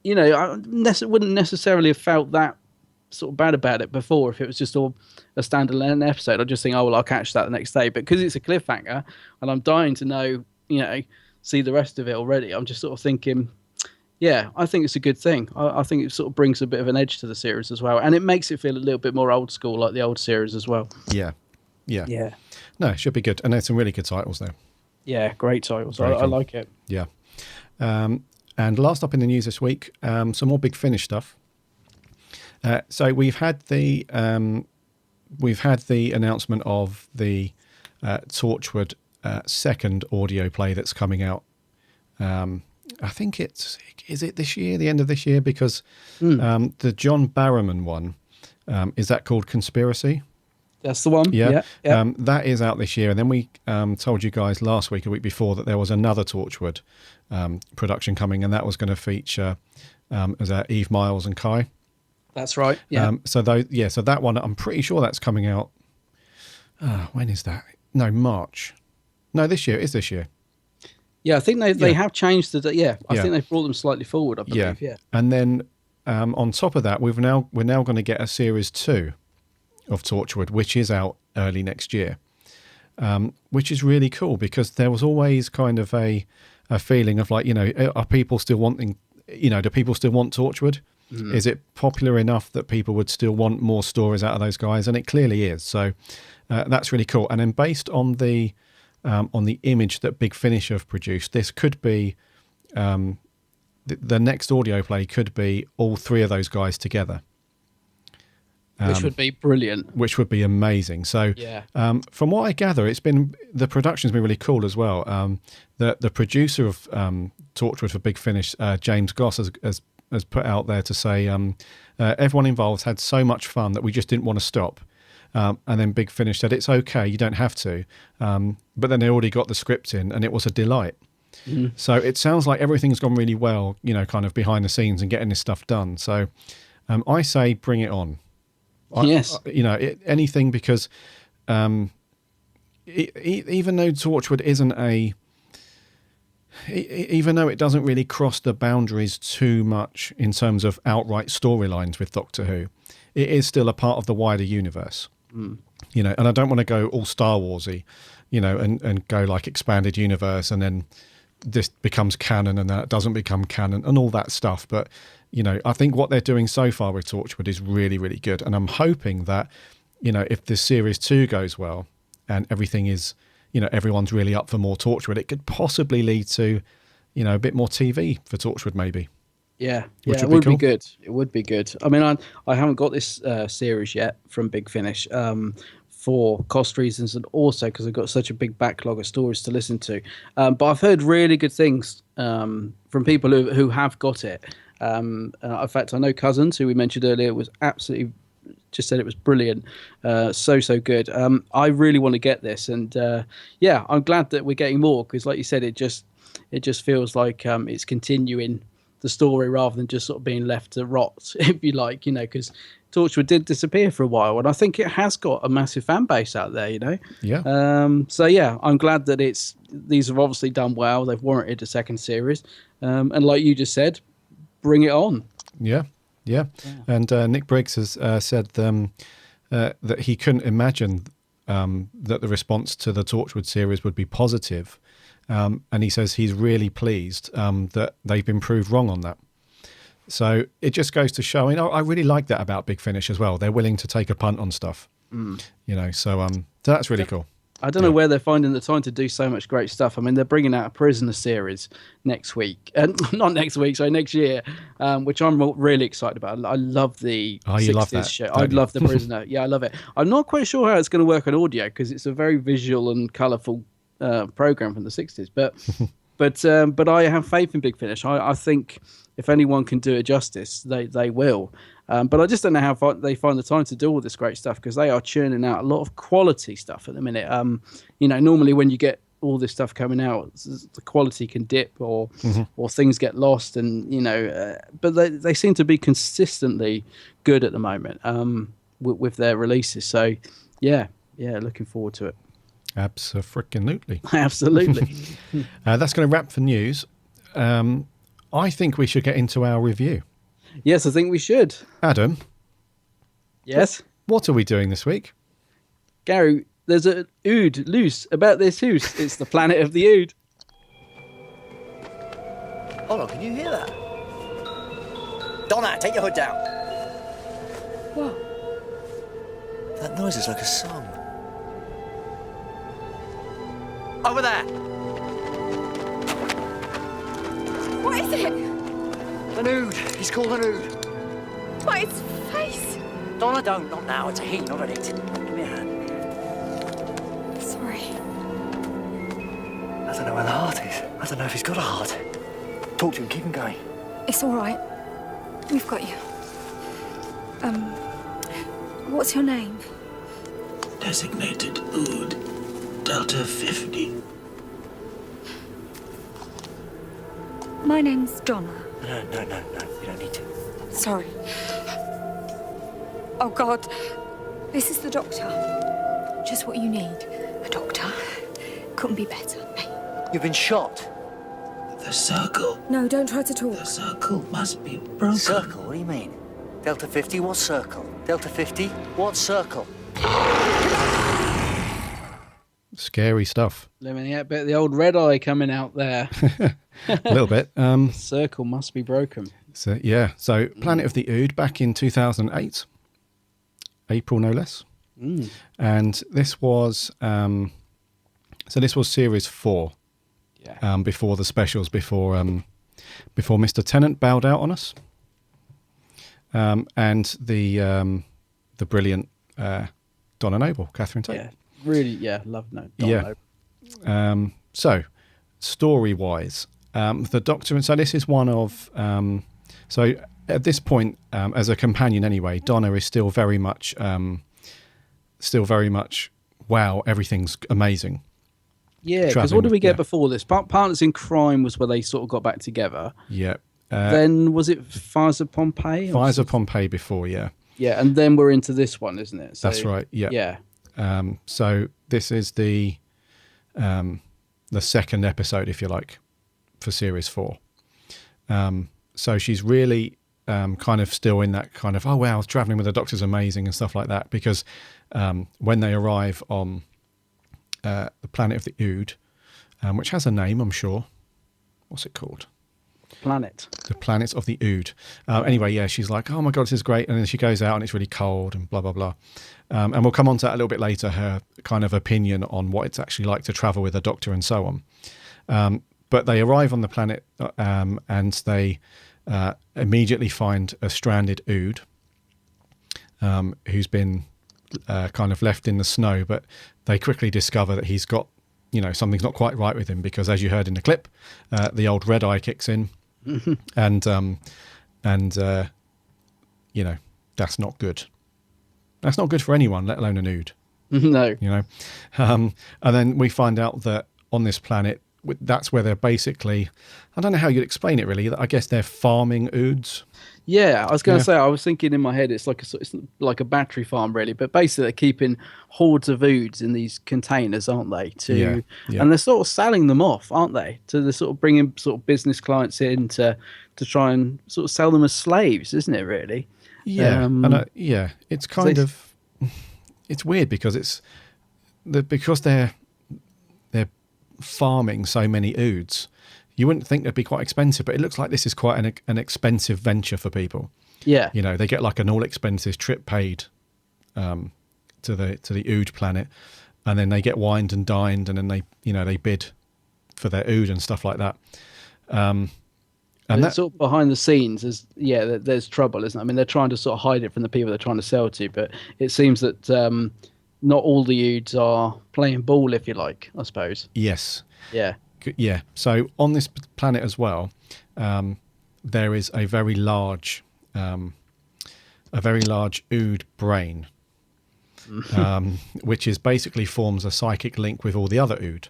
I wouldn't necessarily have felt that sort of bad about it before if it was just all a standalone episode. I'd just think, oh well, I'll catch that the next day. But because it's a cliffhanger and I'm dying to know, see the rest of it already, I'm just sort of thinking, yeah, I think it's a good thing. I think it sort of brings a bit of an edge to the series as well, and it makes it feel a little bit more old school, like the old series as well. Yeah. No, it should be good, and there's some really good titles there. Yeah, great titles. I like it. Yeah. And last up in the news this week, some more Big Finish stuff. So we've had the announcement of the Torchwood second audio play that's coming out. I think is it this year, the end of this year? Because the John Barrowman one, is that called Conspiracy? That's the one. Yeah. That is out this year. And then we told you guys last week, a week before, that there was another Torchwood production coming, and that was going to feature Eve Miles and Kai. That's right. Yeah. So that one, I'm pretty sure that's coming out. When is that? No, March. No, this year. It is this year. Yeah, I think they have changed the. Yeah, I think they've brought them slightly forward. I believe. Yeah. And then on top of that, we're now going to get a series 2 of Torchwood, which is out early next year, which is really cool because there was always kind of a feeling of like, are people still wanting, do people still want Torchwood? Mm. Is it popular enough that people would still want more stories out of those guys? And it clearly is. So that's really cool. And then based on the image that Big Finish have produced, this could be the next audio play could be all 3 of those guys together. Which would be brilliant. Which would be amazing. So, from what I gather, the production's been really cool as well. The producer of Torchwood for Big Finish, James Goss, has put out there to say everyone involved had so much fun that we just didn't want to stop. And then Big Finish said, it's okay, you don't have to. But then they already got the script in, and it was a delight. Mm. So it sounds like everything's gone really well, kind of behind the scenes and getting this stuff done. So I say bring it on. Yes. Anything, because even though Torchwood isn't even though it doesn't really cross the boundaries too much in terms of outright storylines with Doctor Who, it is still a part of the wider universe. Mm. And I don't want to go all Star Warsy, and go like expanded universe, and then this becomes canon and that doesn't become canon and all that stuff. But I think what they're doing so far with Torchwood is really, really good. And I'm hoping that, if this series 2 goes well and everything is, everyone's really up for more Torchwood, it could possibly lead to, a bit more TV for Torchwood maybe. Yeah, it would be good. It would be good. I mean, I haven't got this series yet from Big Finish for cost reasons, and also because I've got such a big backlog of stories to listen to. But I've heard really good things from people who have got it. In fact, I know Cousins, who we mentioned earlier, was absolutely just said it was brilliant. So good. I really want to get this, and I'm glad that we're getting more, because like you said, it just feels like it's continuing the story rather than just sort of being left to rot, if you like, because Torchwood did disappear for a while, and I think it has got a massive fan base out there, Yeah. So yeah, I'm glad that these have obviously done well. They've warranted a second series, and like you just said, bring it on. Yeah. And Nick Briggs has said that he couldn't imagine that the response to the Torchwood series would be positive. And he says he's really pleased that they've been proved wrong on that. So it just goes to show, I really like that about Big Finish as well. They're willing to take a punt on stuff, so that's really cool. I don't know where they're finding the time to do so much great stuff. I mean, they're bringing out a Prisoner series next week, not next week, sorry, next year, which I'm really excited about. I love the 60s you love that, show. I love the Prisoner. Yeah, I love it. I'm not quite sure how it's going to work on audio because it's a very visual and colourful program from the 60s, but I have faith in Big Finish. I think if anyone can do it justice, they will. But I just don't know how they find the time to do all this great stuff because they are churning out a lot of quality stuff at the minute. Normally when you get all this stuff coming out, the quality can dip or things get lost, and but they seem to be consistently good at the moment with their releases. So yeah, looking forward to it. Absolutely. Absolutely. That's going to wrap for news. I think we should get into our review. Yes, I think we should. Adam. Yes? What are we doing this week? Gary, there's an ood loose about this house. It's the planet of the ood. Hold on, can you hear that? Donna, take your hood down. What? That noise is like a song. Over there! What is it? An ood. He's called an ood. What, its face? Donna, don't. Not now. It's a he, not an it. Give me a hand. Sorry. I don't know where the heart is. I don't know if he's got a heart. Talk to him. Keep him going. It's all right. We've got you. What's your name? Designated Ood, Delta 50. My name's Donna. No. You don't need to. Sorry. Oh, God. This is the doctor. Just what you need. A doctor. Couldn't be better. Hey. You've been shot. The circle. No, don't try to talk. The circle must be broken. Circle? What do you mean? Delta 50, what circle? Delta 50, what circle? Scary stuff. Let me out a bit of the old red eye coming out there. A little bit. Circle must be broken. So Planet of the Ood back in 2008, April no less, and this was series 4. Yeah. Before the specials, before Mr. Tennant bowed out on us, and the brilliant Donna Noble, Catherine Tate. Yeah, really. Yeah, love Donna Noble. So, story-wise, the Doctor, and so this is one of. So at this point, as a companion anyway, Donna is still very much, wow, everything's amazing. Yeah, because what did we get before this? Partners in Crime was where they sort of got back together. Yeah. Then was it Fires of Pompeii? Fires of Pompeii before, yeah. Yeah, and then we're into this one, isn't it? So, that's right, yeah. Yeah. So this is the second episode, if you like, for series 4. So she's really kind of still in that kind of, oh, wow, traveling with the Doctor's amazing and stuff like that, because when they arrive on the planet of the Ood, which has a name, I'm sure. What's it called? The planet of the Ood. Anyway, yeah, she's like, oh my God, this is great. And then she goes out and it's really cold and blah, blah, blah. And we'll come on to that a little bit later, her kind of opinion on what it's actually like to travel with a Doctor and so on. But they arrive on the planet and they immediately find a stranded Ood who's been kind of left in the snow, but they quickly discover that he's got, something's not quite right with him, because as you heard in the clip, the old red eye kicks in, and that's not good. That's not good for anyone, let alone an Ood. No. And then we find out that on this planet, that's where they're basically, I don't know how you'd explain it really. I guess they're farming oods. Yeah, I was going to say, I was thinking in my head, it's like a battery farm, really. But basically, they're keeping hordes of oods in these containers, aren't they? And they're sort of selling them off, aren't they? To the sort of bringing sort of business clients in to try and sort of sell them as slaves, isn't it? Really? Yeah, it's kind of it's weird because because they're farming so many oods. You wouldn't think it'd be quite expensive, but it looks like this is quite an expensive venture for people. Yeah, they get like an all expenses trip paid to the ood planet, and then they get wined and dined, and then they bid for their ood and stuff like that. And that's sort of behind the scenes. There's trouble, isn't it? I mean, they're trying to sort of hide it from the people they're trying to sell to, but it seems that not all the oods are playing ball, if you like, I suppose. Yes. Yeah. Yeah. So on this planet as well, there is a very large ood brain, which is basically forms a psychic link with all the other ood,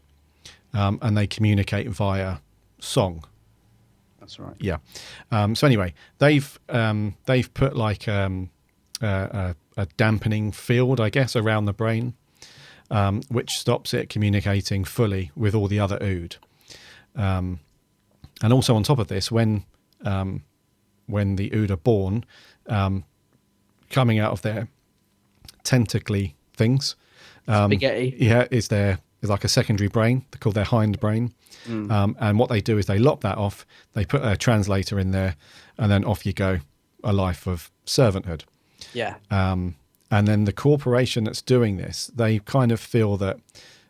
and they communicate via song. That's right. Yeah. So anyway, they've put like a dampening field, I guess, around the brain, which stops it communicating fully with all the other ood. And also on top of this, when the ood are born, coming out of their tentacly things, spaghetti. Yeah, is like a secondary brain. They're called their hind brain. And what they do is they lop that off. They put a translator in there, and then off you go, a life of servanthood. Yeah. And then the corporation that's doing this, they kind of feel that,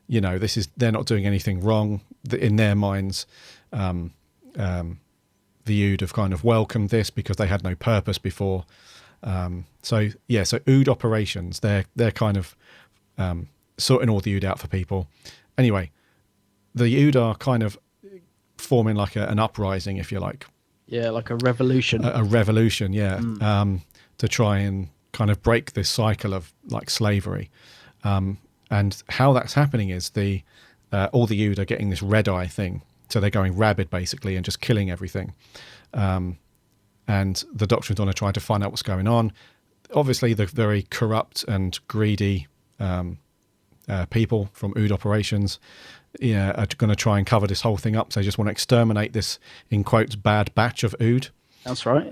they're not doing anything wrong. In their minds, the ood have kind of welcomed this because they had no purpose before. So ood operations, they're kind of sorting all the ood out for people. Anyway, the ood are kind of forming like an uprising, if you like. Yeah, like a revolution. A revolution, yeah, to try and kind of break this cycle of like slavery. And how that's happening is all the ood are getting this red eye thing. So they're going rabid basically and just killing everything. And the Doctor and Donna try to find out what's going on. Obviously, the very corrupt and greedy people from ood operations are going to try and cover this whole thing up. So they just want to exterminate this, in quotes, bad batch of ood. That's right.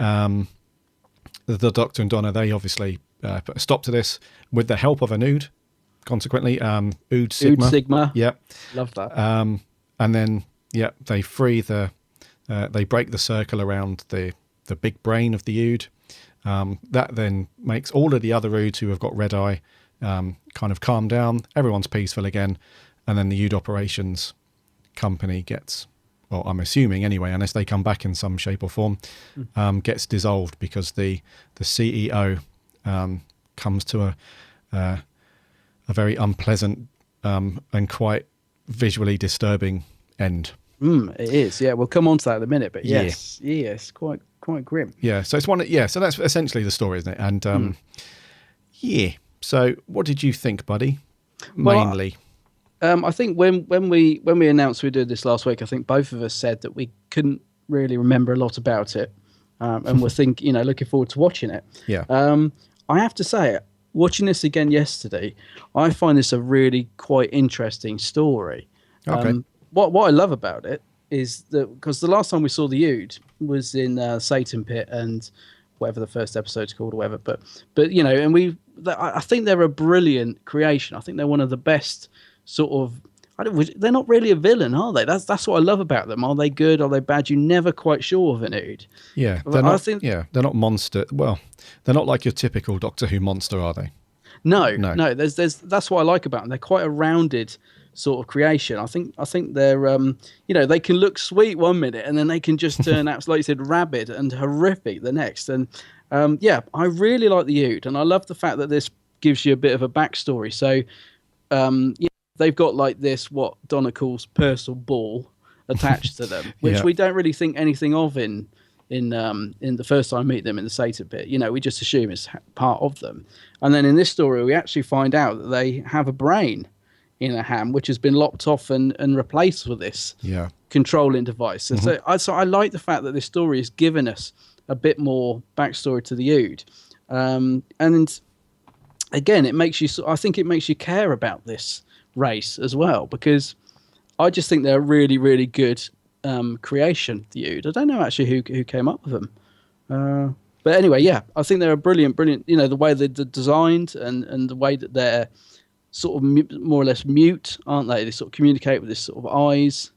The Doctor and Donna, they obviously put a stop to this with the help of an ood. Consequently, ood Sigma. Ood Sigma. Yeah. Love that. And then, they free they break the circle around the big brain of the ood. That then makes all of the other oods who have got red eye kind of calm down. Everyone's peaceful again. And then the ood operations company gets, well, I'm assuming anyway, unless they come back in some shape or form, gets dissolved because the CEO comes to a very unpleasant and quite visually disturbing end. It is, yeah. We'll come on to that in a minute, but yes, quite grim. Yeah, so it's one. Yeah, so that's essentially the story, isn't it? And yeah. So, what did you think, buddy? Mainly, I think when we announced we did this last week, I think both of us said that we couldn't really remember a lot about it, and we're looking forward to watching it. Yeah. I have to say, watching this again yesterday, I find this a really quite interesting story. Okay. What I love about it is that because the last time we saw the ood was in Satan Pit and whatever the first episode's called or whatever, but and I think they're a brilliant creation. I think they're one of the best sort of. They're not really a villain, are they? That's what I love about them. Are they good? Are they bad? You're never quite sure of an ood. Yeah, they're not. They're not monster. Well, they're not like your typical Doctor Who monster, are they? No. There's that's what I like about them. They're quite a rounded sort of creation. I think they're they can look sweet one minute and then they can just turn out, like you said, rabid and horrific the next. And I really like the ood, and I love the fact that this gives you a bit of a backstory. So they've got like this what Donna calls personal ball attached to them, which we don't really think anything of in the first time we meet them in the Satan Pit. We just assume it's part of them. And then in this story, we actually find out that they have a brain. in a ham, which has been lopped off and replaced with this controlling device. So I like the fact that this story has given us a bit more backstory to the Ood. And again, I think it makes you care about this race as well, because I just think they're a really, really good creation, the Ood. I don't know actually who came up with them. But anyway, yeah, I think they're a brilliant, the way they're designed and the way that they're sort of more or less mute, aren't they? They sort of communicate with this sort of eyes.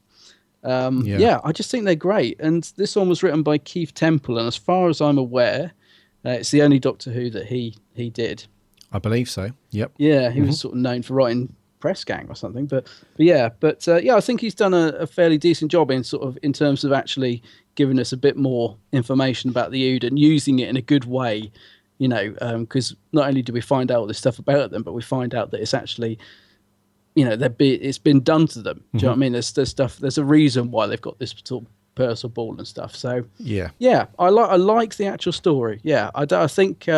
I just think they're great. And this one was written by Keith Temple, and as far as I'm aware, it's the only Doctor Who that he did. I believe so. Yep. Yeah, he was sort of known for writing Press Gang or something, but I think he's done a fairly decent job in terms of actually giving us a bit more information about the Ood and using it in a good way, because not only do we find out all this stuff about them, but we find out that it's actually, it's been done to them. Do you know what I mean? There's stuff. There's a reason why they've got this sort of purse or ball and stuff. So yeah, I like the actual story. Yeah, I think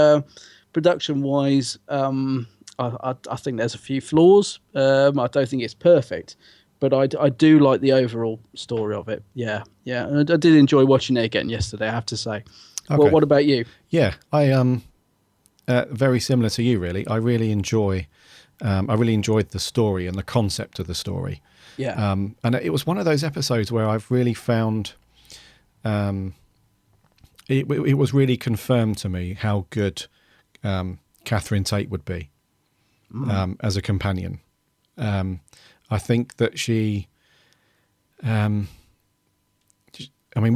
production wise, I think there's a few flaws. I don't think it's perfect, but I do like the overall story of it. Yeah. And I did enjoy watching it again yesterday, I have to say. Okay. What about you? Yeah, I very similar to you, really. I really enjoyed the story and the concept of the story. Yeah. And it was one of those episodes where I've really found it was really confirmed to me how good Catherine Tate would be as a companion. I think that she, we'll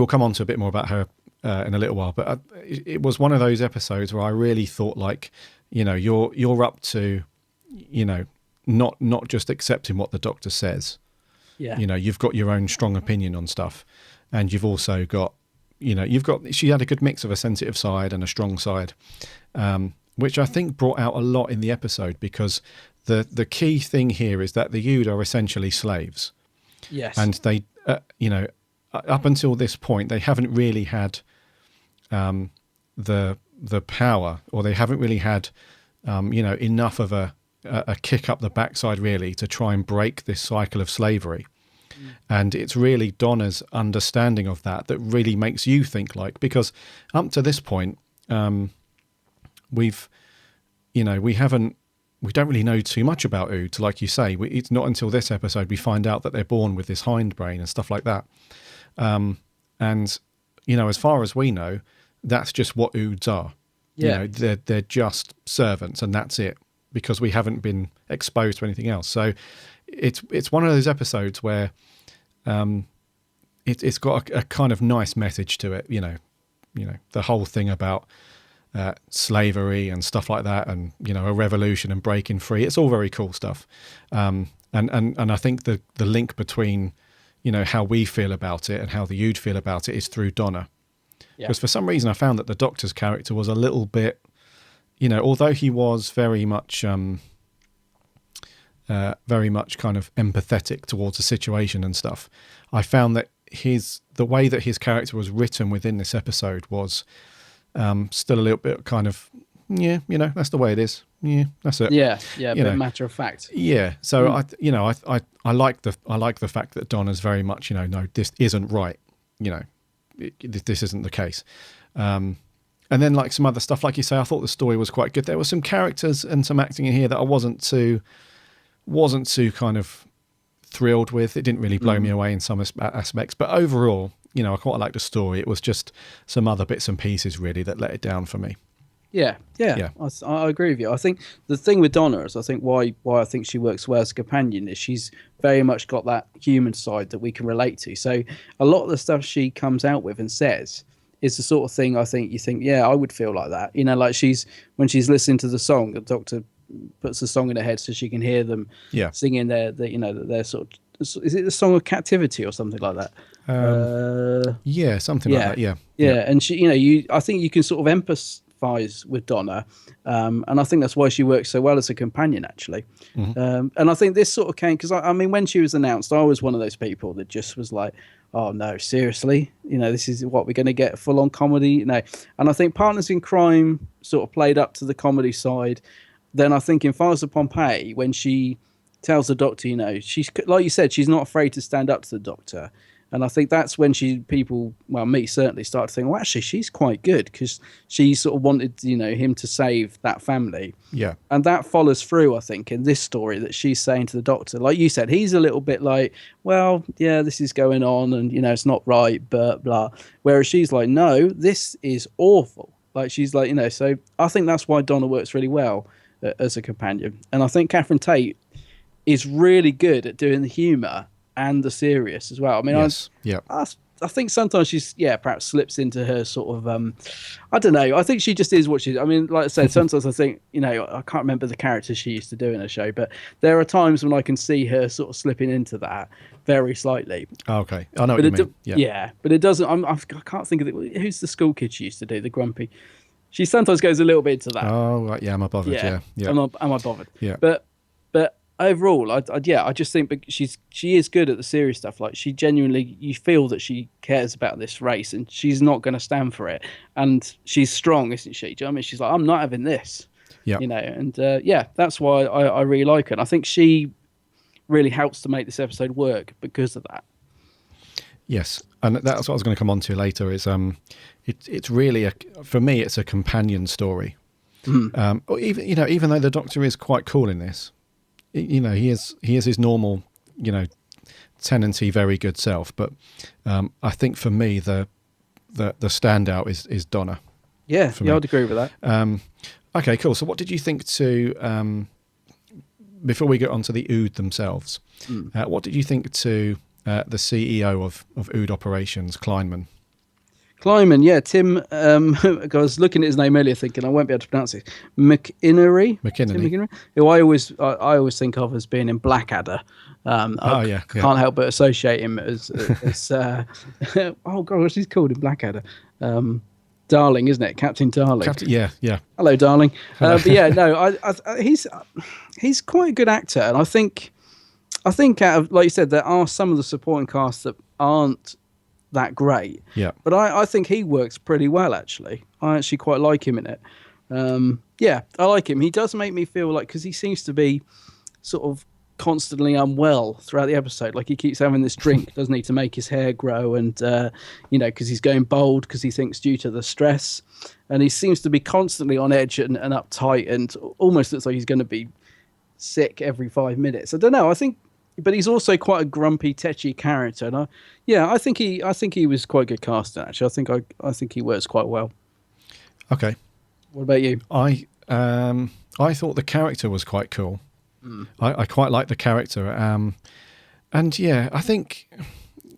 come on to a bit more about her in a little while, but it was one of those episodes where I really thought, like, you're up to, not just accepting what the Doctor says. Yeah. You've got your own strong opinion on stuff, and you've also got, she had a good mix of a sensitive side and a strong side, which I think brought out a lot in the episode, because the key thing here is that the Ood are essentially slaves. Yes. And they, up until this point, they haven't really had the power, or they haven't really had, enough of a kick up the backside, really, to try and break this cycle of slavery. And it's really Donna's understanding of that really makes you think, like, because up to this point, we don't really know too much about Ood, like you say. It's not until this episode we find out that they're born with this hindbrain and stuff like that. And, as far as we know, that's just what Oods are. Yeah. They're just servants, and that's it, because we haven't been exposed to anything else. So it's one of those episodes where it's got a kind of nice message to it, the whole thing about slavery and stuff like that, and a revolution and breaking free. It's all very cool stuff, and I think the link between how we feel about it and how the Ood feel about it is through Donna, because for some reason I found that the Doctor's character was a little bit, although he was very much kind of empathetic towards the situation and stuff, I found that the way that his character was written within this episode was still a little bit kind of, that's the way it is. Yeah, that's it. Yeah, a bit matter of fact. Yeah, so I like the fact that Donna's very much, no, this isn't right. This isn't the case. And then, like, some other stuff, like you say, I thought the story was quite good. There were some characters and some acting in here that I wasn't too kind of thrilled with. It didn't really blow me away in some aspects, but overall, I quite liked the story. It was just some other bits and pieces, really, that let it down for me. Yeah. I agree with you. I think the thing with Donna is, I think why I think she works well as a companion is she's very much got that human side that we can relate to. So a lot of the stuff she comes out with and says is the sort of thing I think you think, yeah, I would feel like that. Like when she's listening to the song, the Doctor puts the song in her head so she can hear them singing their sort of, is it the song of captivity or something like that? Something like that. Yeah. And she, I think you can sort of empathize with Donna, and I think that's why she works so well as a companion, actually. And I think this sort of came because I mean, when she was announced, I was one of those people that just was like, oh no, seriously, this is what we're going to get, full on comedy, And I think Partners in Crime sort of played up to the comedy side. Then I think in Fires of Pompeii, when she tells the Doctor, she's, like you said, she's not afraid to stand up to the Doctor. And I think that's when people, well, me certainly, start to think, well, actually, she's quite good, because she sort of wanted, him to save that family. Yeah. And that follows through, I think, in this story, that she's saying to the Doctor, like you said, he's a little bit like, well, yeah, this is going on and, it's not right, but blah. Whereas she's like, no, this is awful. Like, she's like, so I think that's why Donna works really well as a companion. And I think Catherine Tate is really good at doing the humour and the serious as well. I mean, yes. I think sometimes she's, perhaps slips into her sort of, I don't know. I think she just is what she is. I mean, like I said, sometimes I think, I can't remember the characters she used to do in her show, but there are times when I can see her sort of slipping into that very slightly. Okay. I know what you mean. Yeah, but it doesn't, I can't think of it. Who's the school kid she used to do, the grumpy? She sometimes goes a little bit into that. Oh, right. Yeah, am I bothered? Yeah. Am I bothered? Yeah. But overall, I just think she is good at the serious stuff. Like, she genuinely, you feel that she cares about this race, and she's not going to stand for it. And she's strong, isn't she? Do you know what I mean? She's like, I'm not having this. Yeah. And that's why I really like her. And I think she really helps to make this episode work because of that. Yes, and that's what I was going to come on to later. Is it's really for me, it's a companion story. Or even though the Doctor is quite cool in this. He is his normal, tenancy, very good self. But I think for me, the standout is Donna. Yeah, I'd agree with that. Okay, cool. So what did you think before we get on to the Ood themselves, what did you think to the CEO of Ood Operations, Kleinman? Kleinman, yeah, Tim. I was looking at his name earlier, thinking I won't be able to pronounce it. McInerney, who I always think of as being in Blackadder. I can't help but associate him as oh god, what's he called in Blackadder? Darling, isn't it, Captain Darling? Yeah. Hello, Darling. But yeah, no, he's quite a good actor, and I think out of, like you said, there are some of the supporting cast that aren't that great. Yeah. But I think he works pretty well, actually. I actually quite like him in it. I like him. He does make me feel like, because he seems to be sort of constantly unwell throughout the episode. Like, he keeps having this drink, doesn't he, to make his hair grow, and because he's going bald, because he thinks due to the stress. And he seems to be constantly on edge and uptight, and almost looks like he's going to be sick every 5 minutes. I don't know. But he's also quite a grumpy, tetchy character, and I think he was quite good casting. Actually, I think he works quite well. Okay. What about you? I thought the character was quite cool. I quite like the character, and yeah, I think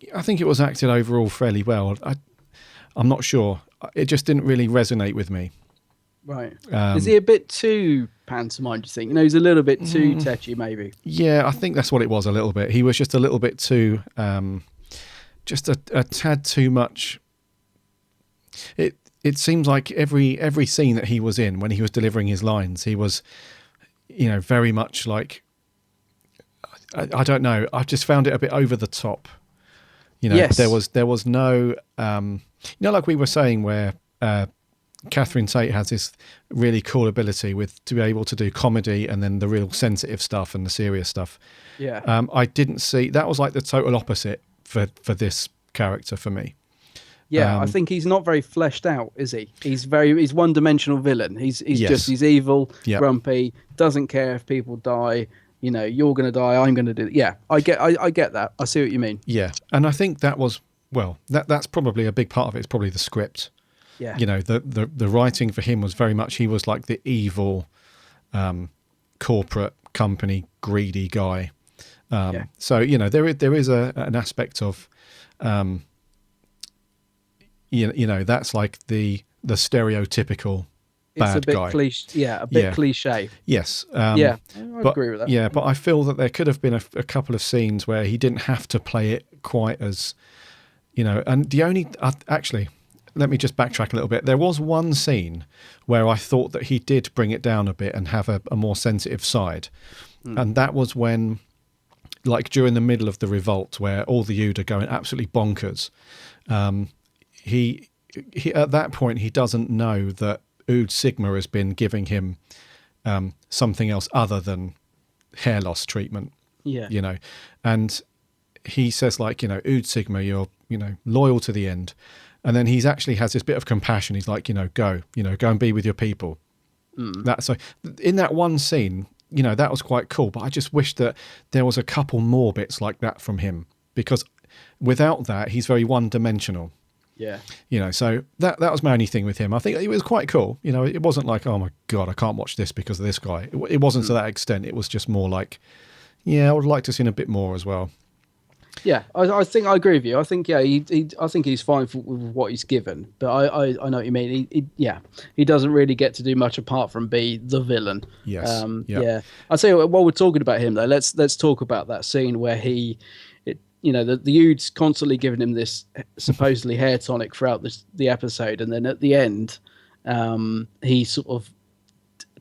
it was acted overall fairly well. I'm not sure. It just didn't really resonate with me. Right. Is he a bit too pantomime, do you think? He's a little bit too tetchy, maybe. Yeah, I think that's what it was a little bit. He was just a little bit too, just a tad too much. It seems like every scene that he was in, when he was delivering his lines, he was, very much like, I don't know. I just found it a bit over the top. Yes. There was no, like we were saying, where Catherine Tate has this really cool ability to be able to do comedy and then the real sensitive stuff and the serious stuff. Yeah. I didn't see that was like the total opposite for this character for me. Yeah, I think he's not very fleshed out, is he? He's one-dimensional villain. He's evil, grumpy, doesn't care if people die. You're going to die, I'm going to do it. Yeah, I get that. I see what you mean. Yeah, and I think that was that's probably a big part of it. It's probably the script. Yeah. The writing for him was very much, he was like the evil corporate company greedy guy. So there is an aspect of that's like the stereotypical bad guy. A bit cliche. Yes. I agree with that. Yeah, but I feel that there could have been a couple of scenes where he didn't have to play it quite as, and the only actually. Let me just backtrack a little bit. There was one scene where I thought that he did bring it down a bit and have a more sensitive side. And that was when, like during the middle of the revolt, where all the Ood are going absolutely bonkers. He at that point, he doesn't know that Ood Sigma has been giving him something else other than hair loss treatment. Yeah. You know, and he says, like, you know, Ood Sigma, you're, you know, loyal to the end. And then he's actually has this bit of compassion. He's like, you know, go and be with your people. That's so in that one scene, you know, that was quite cool. But I just wish that there was a couple more bits like that from him, because without that, he's very one-dimensional. Yeah. You know, so that was my only thing with him. I think it was quite cool. You know, it wasn't like, oh my God, I can't watch this because of this guy. It wasn't to that extent. It was just more like, yeah, I would like to have seen a bit more as well. Yeah, I think I agree with you. I think I think he's fine with what he's given, but I know what you mean. He doesn't really get to do much apart from be the villain. Yes. Yeah. I'll tell you what, while we're talking about him though, let's talk about that scene where the Ood's constantly giving him this supposedly hair tonic throughout the episode, and then at the end, he sort of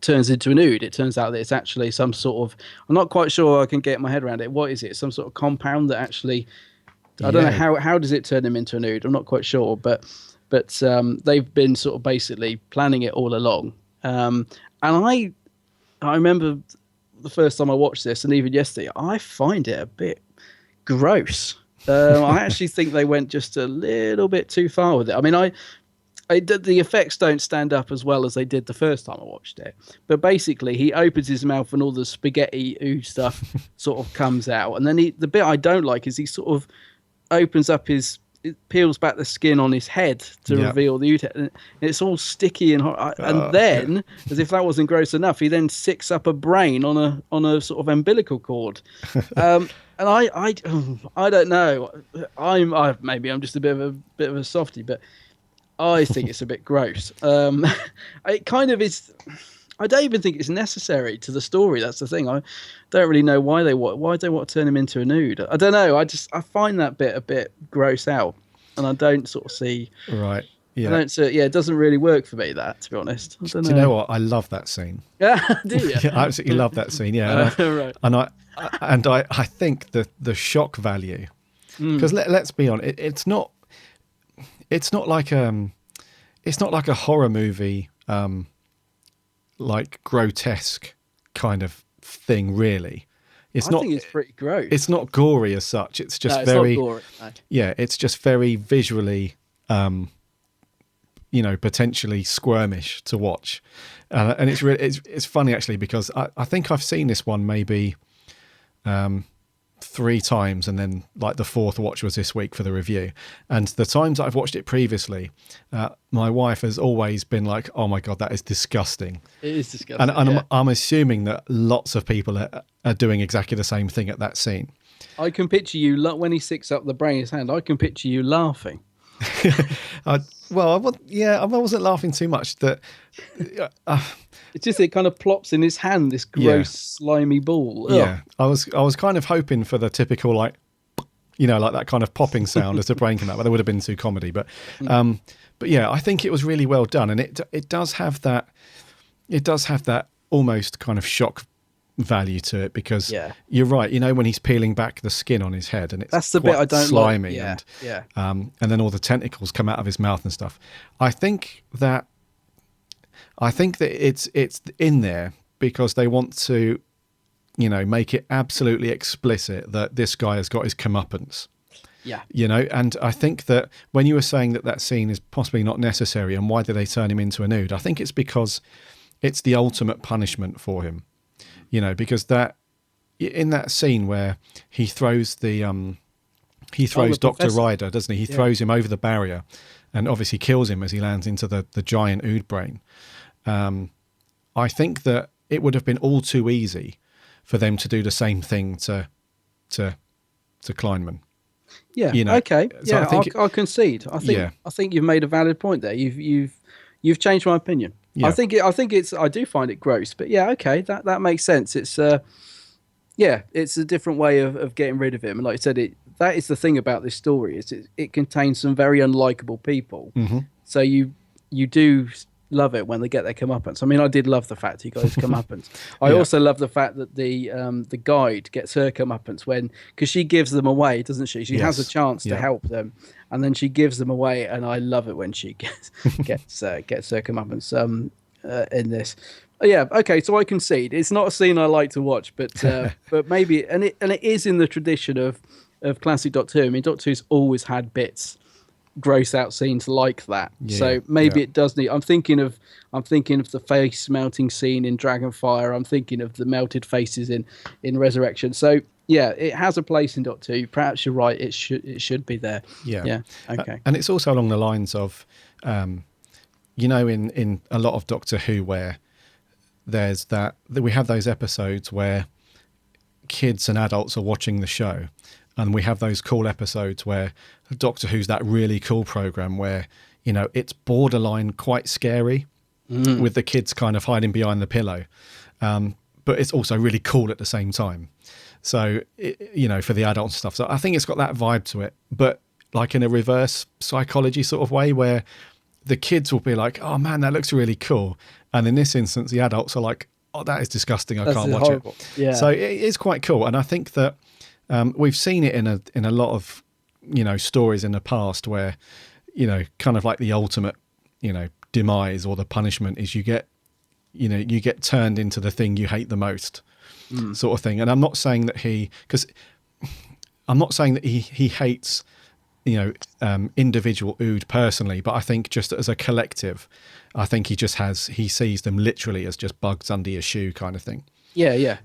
turns into an Ood. It turns out that it's actually some sort of, I'm not quite sure I can get my head around it. What is it? Some sort of compound that actually, I don't know how does it turn him into an Ood? I'm not quite sure, but they've been sort of basically planning it all along. And I remember the first time I watched this, and even yesterday, I find it a bit gross. I actually think they went just a little bit too far with it. I mean, the effects don't stand up as well as they did the first time I watched it. But basically, he opens his mouth and all the spaghetti ooh stuff sort of comes out. And then the bit I don't like is he sort of opens up it peels back the skin on his head to reveal the ooh. And it's all sticky and then, as if that wasn't gross enough, he then sicks up a brain on a sort of umbilical cord. And I don't know. Maybe I'm just a bit of a softie, but I think it's a bit gross. It kind of is. I don't even think it's necessary to the story. That's the thing. I don't really know why they want to turn him into a nude. I don't know. I find that bit a bit gross out, and I don't sort of see. Right. Yeah. I don't. It doesn't really work for me. That, to be honest. I don't know. Do you know what? I love that scene. Yeah. Do you? Yeah, I absolutely love that scene. Yeah. Right. And I think the shock value, because let's be honest, it's not like a horror movie, like grotesque kind of thing, really. I think it's pretty gross. It's not gory as such. It's just it's very, not gory. No. Yeah, it's just very visually, potentially squirmish to watch, and it's funny actually, because I think I've seen this one maybe 3 times, and then like the 4th watch was this week for the review. And the times that I've watched it previously, my wife has always been like, oh my God, that is disgusting. It is disgusting. And I'm assuming that lots of people are doing exactly the same thing at that scene. I can picture you, when he sticks up the brain in his hand, I can picture you laughing. I wasn't laughing too much. It's just it kind of plops in his hand, this gross slimy ball. Ugh. Yeah, I was kind of hoping for the typical like that kind of popping sound as the brain came out, but that would have been too comedy. But yeah, I think it was really well done, and it does have that almost kind of shock value to it, because you're right. When he's peeling back the skin on his head, and that's the bit I don't slimy, like. And then all the tentacles come out of his mouth and stuff. I think that it's in there because they want to, make it absolutely explicit that this guy has got his comeuppance. Yeah. And I think that when you were saying that scene is possibly not necessary, and why did they turn him into a nude? I think it's because it's the ultimate punishment for him. Because that in that scene where he throws Dr. Ryder, doesn't he? He throws him over the barrier, and obviously kills him as he lands into the giant Ood brain. I think that it would have been all too easy for them to do the same thing to Kleinman. Yeah. Okay. So yeah. I'll concede. I think you've made a valid point there. You've changed my opinion. Yeah. I think I do find it gross, but yeah, okay, that makes sense. It's it's a different way of getting rid of him. And like I said, that is the thing about this story, is it contains some very unlikable people. Mm-hmm. So you do love it when they get their comeuppance. I mean, I did love the fact he got his comeuppance. I also love the fact that the guide gets her comeuppance because she gives them away, doesn't she? She has a chance to help them, and then she gives them away, and I love it when she gets her comeuppance in this. Yeah, okay, so I concede. It's not a scene I like to watch, but but maybe, and it is in the tradition of classic Doctor Who. I mean, Doctor Who's always had bits, gross out scenes like that. Yeah, so maybe it does need. I'm thinking of the face melting scene in Dragonfire. I'm thinking of the melted faces in Resurrection. So yeah, it has a place in Doctor Who. Perhaps you're right. It should be there. Yeah. Okay. And it's also along the lines of, in a lot of Doctor Who where there's that we have those episodes where kids and adults are watching the show, and we have those cool episodes where Doctor Who's that really cool program where it's borderline quite scary with the kids kind of hiding behind the pillow, but it's also really cool at the same time. So for the adult stuff, so I think it's got that vibe to it, but like in a reverse psychology sort of way where the kids will be like, oh man, that looks really cool. And in this instance, the adults are like, oh, that is disgusting. I can't watch it. Yeah. So it is quite cool. And I think that we've seen it in a lot of, stories in the past where, kind of like the ultimate, demise or the punishment is you get turned into the thing you hate the most sort of thing. And I'm not saying that he hates, individual Ood personally, but I think just as a collective, I think he sees them literally as just bugs under your shoe kind of thing. Yeah.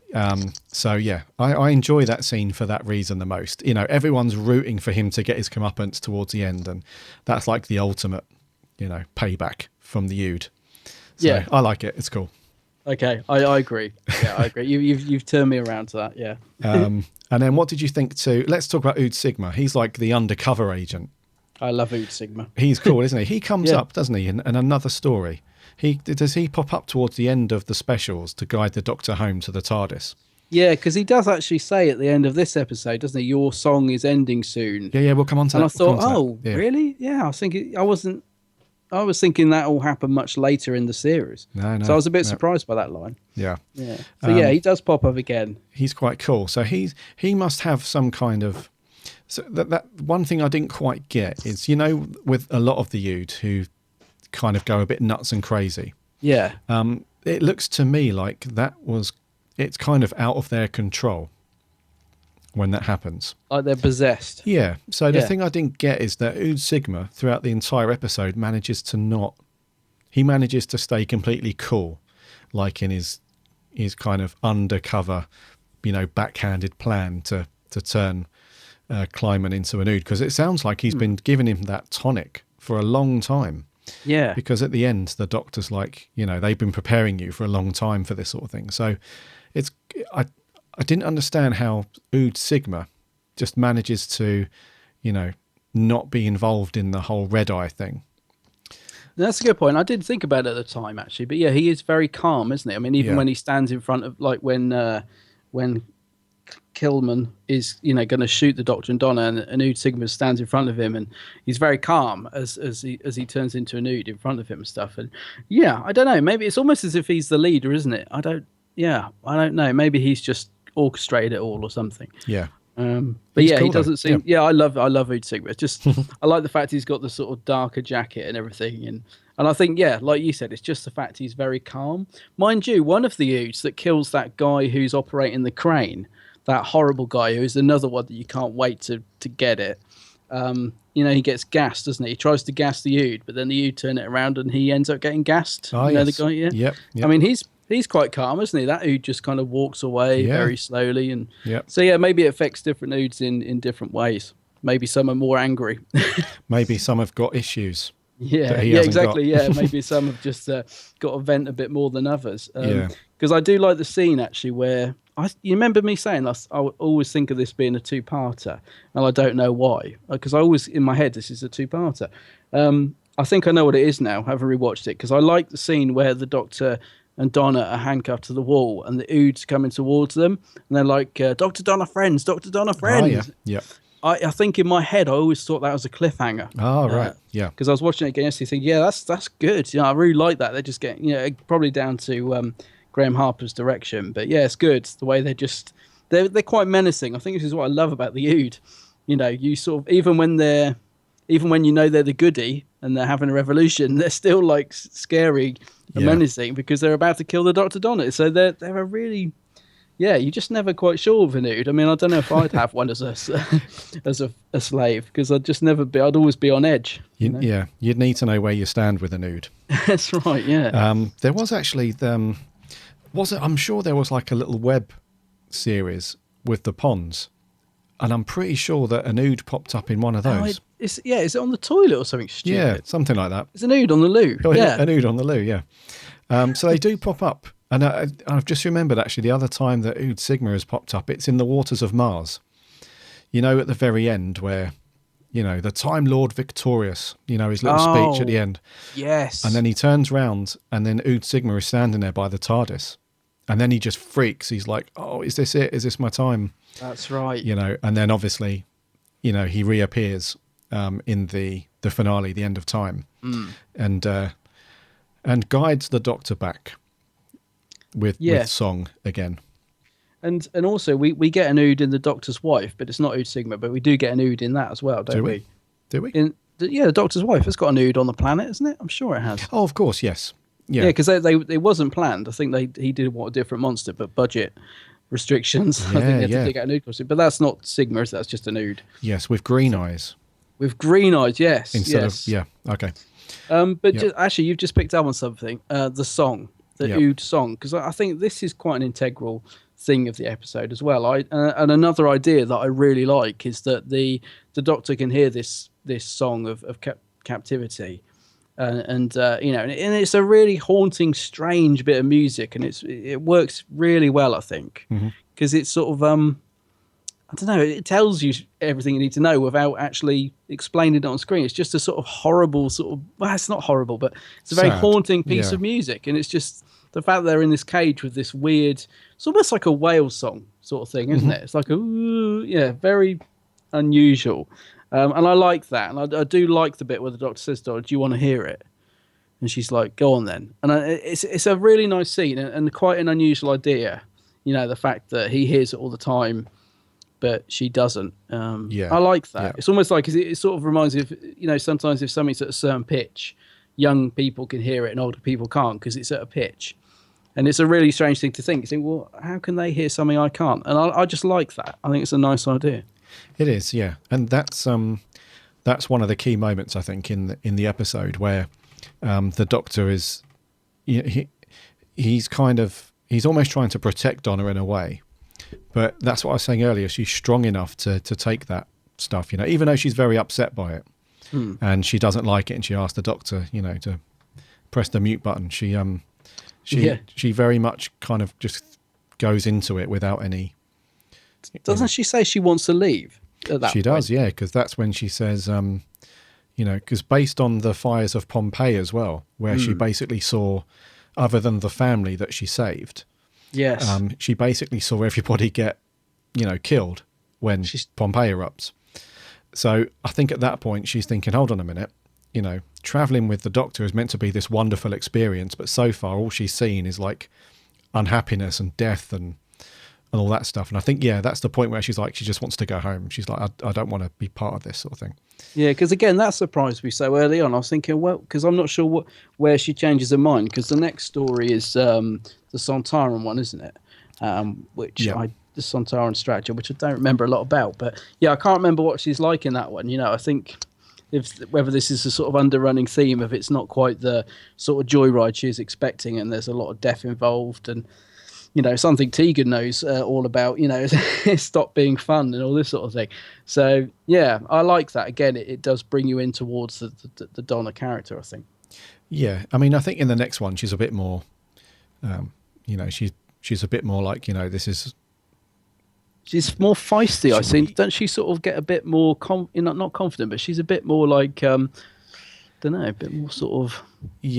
So yeah, I enjoy that scene for that reason the most. Everyone's rooting for him to get his comeuppance towards the end, and that's like the ultimate, payback from the Ood. So Yeah, I like it. It's cool. Okay, I agree. Yeah, I agree. You've turned me around to that. Yeah. And then what did you think let's talk about Ood Sigma. He's like the undercover agent. I love Ood Sigma. He's cool, isn't he? He comes up, doesn't he, in another story. Does he pop up towards the end of the specials to guide the Doctor home to the TARDIS? Yeah, because he does actually say at the end of this episode, doesn't he? Your song is ending soon. Yeah, we'll come on to and that. I thought, really? Yeah, I was thinking that will happen much later in the series. No. So I was a bit surprised by that line. Yeah. So he does pop up again. He's quite cool. So he must have some kind of. So that one thing I didn't quite get is with a lot of the Ood who kind of go a bit nuts and crazy. Yeah. It looks to me like it's kind of out of their control when that happens. Like they're possessed. Yeah. So the thing I didn't get is that Ood Sigma throughout the entire episode manages to stay completely cool, like in his kind of undercover, backhanded plan to turn Kleiman into an Ood, because it sounds like he's been giving him that tonic for a long time. Yeah. Because at the end, the Doctor's like, they've been preparing you for a long time for this sort of thing. So I didn't understand how Ood Sigma just manages to, not be involved in the whole Red Eye thing. That's a good point. I did think about it at the time, actually. But yeah, he is very calm, isn't he? I mean, even when he stands in front of, like when Killman is, going to shoot the Doctor and Donna, and Ood Sigma stands in front of him, and he's very calm as he turns into an Ood in front of him and stuff. And yeah, I don't know. Maybe it's almost as if he's the leader, isn't it? I don't know. Maybe he's just orchestrated it all or something. Yeah. But He's yeah, cool, he doesn't though. seem. Yeah, I love Ood Sigma. It's just I like the fact he's got the sort of darker jacket and everything, and I think like you said, it's just the fact he's very calm. Mind you, one of the Oods that kills that guy who's operating the crane, that horrible guy who's another one that you can't wait to get it. He gets gassed, doesn't he? He tries to gas the Ood, but then the Ood turn it around and he ends up getting gassed. Oh, yes. The guy, yeah. Yep. I mean, he's quite calm, isn't he? That Ood just kind of walks away very slowly, and Yep. so yeah, maybe it affects different Oods in different ways. Maybe some are more angry. Maybe some have got issues. Yeah, that he hasn't exactly. got. Yeah, maybe some have just got to vent a bit more than others. Yeah. Because I do like the scene actually where you remember me saying I would always think of this being a two-parter, and I don't know why. Because I always in my head this is a two-parter. I think I know what it is now, having rewatched it, because I like the scene where the Doctor and Donna are handcuffed to the wall, and the Oods coming towards them, and they're like, "Dr. Donna, friends, Dr. Donna, friends." Oh, yeah. I think in my head I always thought that was a cliffhanger. Oh, right. Yeah. Because I was watching it again yesterday, thinking, yeah, that's good. I really like that. They're just getting, probably down to Graham Harper's direction, but yeah, it's good. The way they're quite menacing. I think this is what I love about the Ood. You sort of, even when they're even when you know they're the goodie and they're having a revolution, they're still like scary and menacing because they're about to kill the Dr. Donner. So they're a really, you're just never quite sure with an Ood. I mean, I don't know if I'd have one as a slave, because I'd always be on edge. Yeah, you'd need to know where you stand with an Ood. That's right. Yeah. There was actually I'm sure there was like a little web series with the ponds, and I'm pretty sure that an Ood popped up in one of those. Is it on the toilet or something stupid? Yeah, something like that. It's an Ood on the loo. Oh, yeah, an Ood on the loo. Yeah. So they do pop up, and I've just remembered actually the other time that Ood Sigma has popped up. It's in the waters of Mars. You know, at the very end where, the Time Lord victorious. His little speech at the end. Yes. And then he turns round, and then Ood Sigma is standing there by the TARDIS. And then he just freaks. He's like, "Oh, is this it? Is this my time?" That's right. And then obviously, he reappears in the finale, the end of time, and guides the Doctor back with song again. And also we get an Ood in the Doctor's wife, but it's not Ood Sigma, but we do get an Ood in that as well, don't we? Do we? The Doctor's wife has got an Ood on the planet, isn't it? I'm sure it has. Oh, of course, yes. Yeah, because it wasn't planned. I think he did want a different monster, but budget restrictions. I think they had to dig out an Ood costume. But that's not Sigma, that's just an Ood. Yes, with green eyes. With green eyes, yes. Instead of okay. Actually, you've just picked up on something. The song, the Ood song, because I think this is quite an integral thing of the episode as well. And another idea that I really like is that the Doctor can hear this song of captivity. And it's a really haunting, strange bit of music, and it works really well, I think, because it's sort of I don't know, it tells you everything you need to know without actually explaining it on screen. It's just a sort of horrible it's not horrible, but it's a very haunting piece of music, and it's just the fact that they're in this cage with this weird, it's almost like a whale song sort of thing, isn't it? It's like very unusual. And I like that. And I do like the bit where the Doctor says to her, "Do you want to hear it?" And she's like, "Go on then." And it's a really nice scene and quite an unusual idea. The fact that he hears it all the time, but she doesn't. I like that. Yeah. It's almost like it sort of reminds me of, sometimes if something's at a certain pitch, young people can hear it and older people can't because it's at a pitch. And it's a really strange thing to think. You think, well, how can they hear something I can't? And I just like that. I think it's a nice idea. It is, yeah, and that's one of the key moments I think in the episode where the Doctor is, he's almost trying to protect Donna in a way, but that's what I was saying earlier. She's strong enough to take that stuff, even though she's very upset by it, and she doesn't like it, and she asks the Doctor, to press the mute button. She very much kind of just goes into it without any. Doesn't she say she wants to leave at that point? She does, yeah, because that's when she says, because based on the fires of Pompeii as well, where she basically saw, other than the family that she saved, she basically saw everybody get, killed when Pompeii erupts. So I think at that point she's thinking, hold on a minute, traveling with the Doctor is meant to be this wonderful experience, but so far all she's seen is like unhappiness and death and all that stuff. And I think, that's the point where she's like, she just wants to go home. She's like, I don't want to be part of this sort of thing. Yeah, because again, that surprised me so early on. I was thinking, well, because I'm not sure where she changes her mind, because the next story is the Sontaran one, isn't it? The Sontaran strategy, which I don't remember a lot about. But I can't remember what she's like in that one. I think whether this is a sort of underrunning theme of it's not quite the sort of joyride she's expecting, and there's a lot of death involved, and something Tegan knows all about, stop being fun and all this sort of thing. So, I like that. Again, it does bring you in towards the Donna character, I think. Yeah, I mean, I think in the next one, she's a bit more, she's a bit more like, this is... She's more feisty, I think. Don't she sort of get a bit more, not confident, but she's a bit more like... a bit more sort of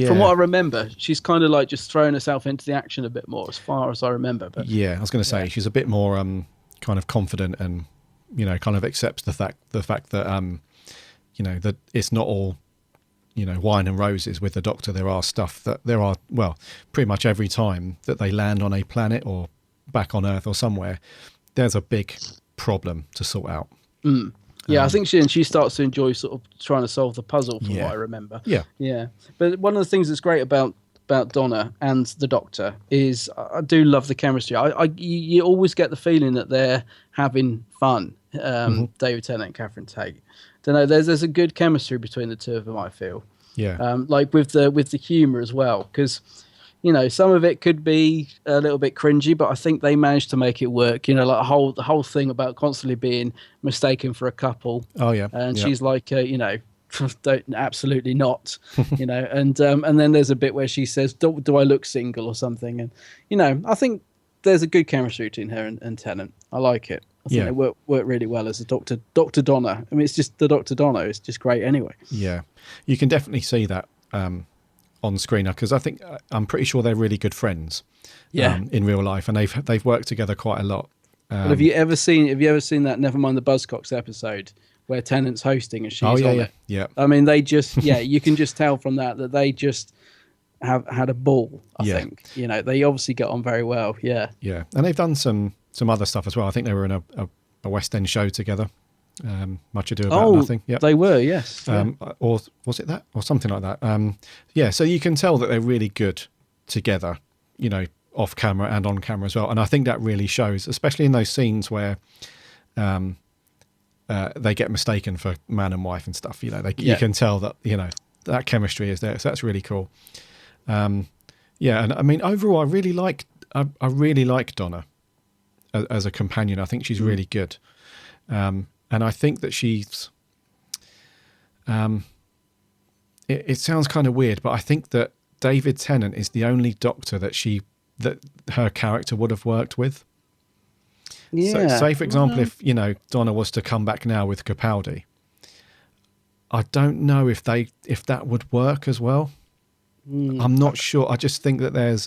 from what I remember, she's kind of like just throwing herself into the action a bit more as far as I remember. But I was going to say she's a bit more kind of confident and kind of accepts the fact that that it's not all wine and roses with the Doctor. There are pretty much every time that they land on a planet or back on Earth or somewhere, there's a big problem to sort out. Yeah, I think she starts to enjoy sort of trying to solve the puzzle, from what I remember. Yeah. But one of the things that's great about Donna and the Doctor is I do love the chemistry. You always get the feeling that they're having fun. David Tennant and Catherine Tate. Don't know. There's a good chemistry between the two of them, I feel. Yeah. Like with the humour as well, because some of it could be a little bit cringy, but I think they managed to make it work. Like the whole thing about constantly being mistaken for a couple. Oh yeah. And she's like, don't, absolutely not. And then there's a bit where she says, "Do I look single?" or something, and I think there's a good chemistry between her and Tennant. I like it. I think they work really well as a Dr. Donna. I mean, it's just the Dr. Donna. It's just great anyway. Yeah, you can definitely see that on screen, because I'm pretty sure they're really good friends. In real life, and they've worked together quite a lot. But have you ever seen that Nevermind the Buzzcocks episode where Tennant's hosting and she's on it? Yeah. I mean, they just you can just tell from that they just have had a ball. I think they obviously get on very well. Yeah, and they've done some other stuff as well. I think they were in a West End show together. Much Ado About Nothing. Yeah, they were. Yes, or was it that, or something like that? So you can tell that they're really good together. Off camera and on camera as well, and I think that really shows, especially in those scenes where they get mistaken for man and wife and stuff. You can tell that that chemistry is there, so that's really cool. And I mean, overall, I really like Donna as a companion. I think she's really good, and I think that she's. It sounds kind of weird, but I think that David Tennant is the only Doctor that her character would have worked with. Yeah. So, say for example, if Donna was to come back now with Capaldi, I don't know if that would work as well. I'm not sure. I just think that there's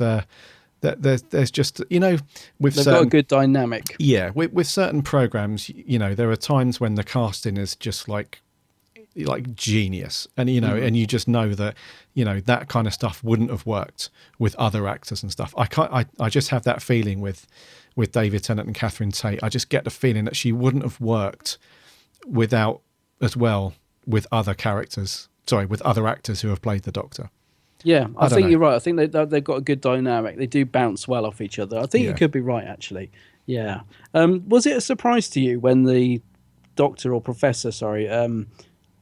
just with they've got a good dynamic. Yeah, with certain programs, there are times when the casting is just like genius, and and you just know that that kind of stuff wouldn't have worked with other actors and stuff. I just have that feeling with David Tennant and Catherine Tate. I just get the feeling that she wouldn't have worked with other actors who have played the Doctor. Yeah, I think you're right. I think they've got a good dynamic. They do bounce well off each other. I think you could be right, actually. Yeah. Was it a surprise to you when the Doctor or Professor,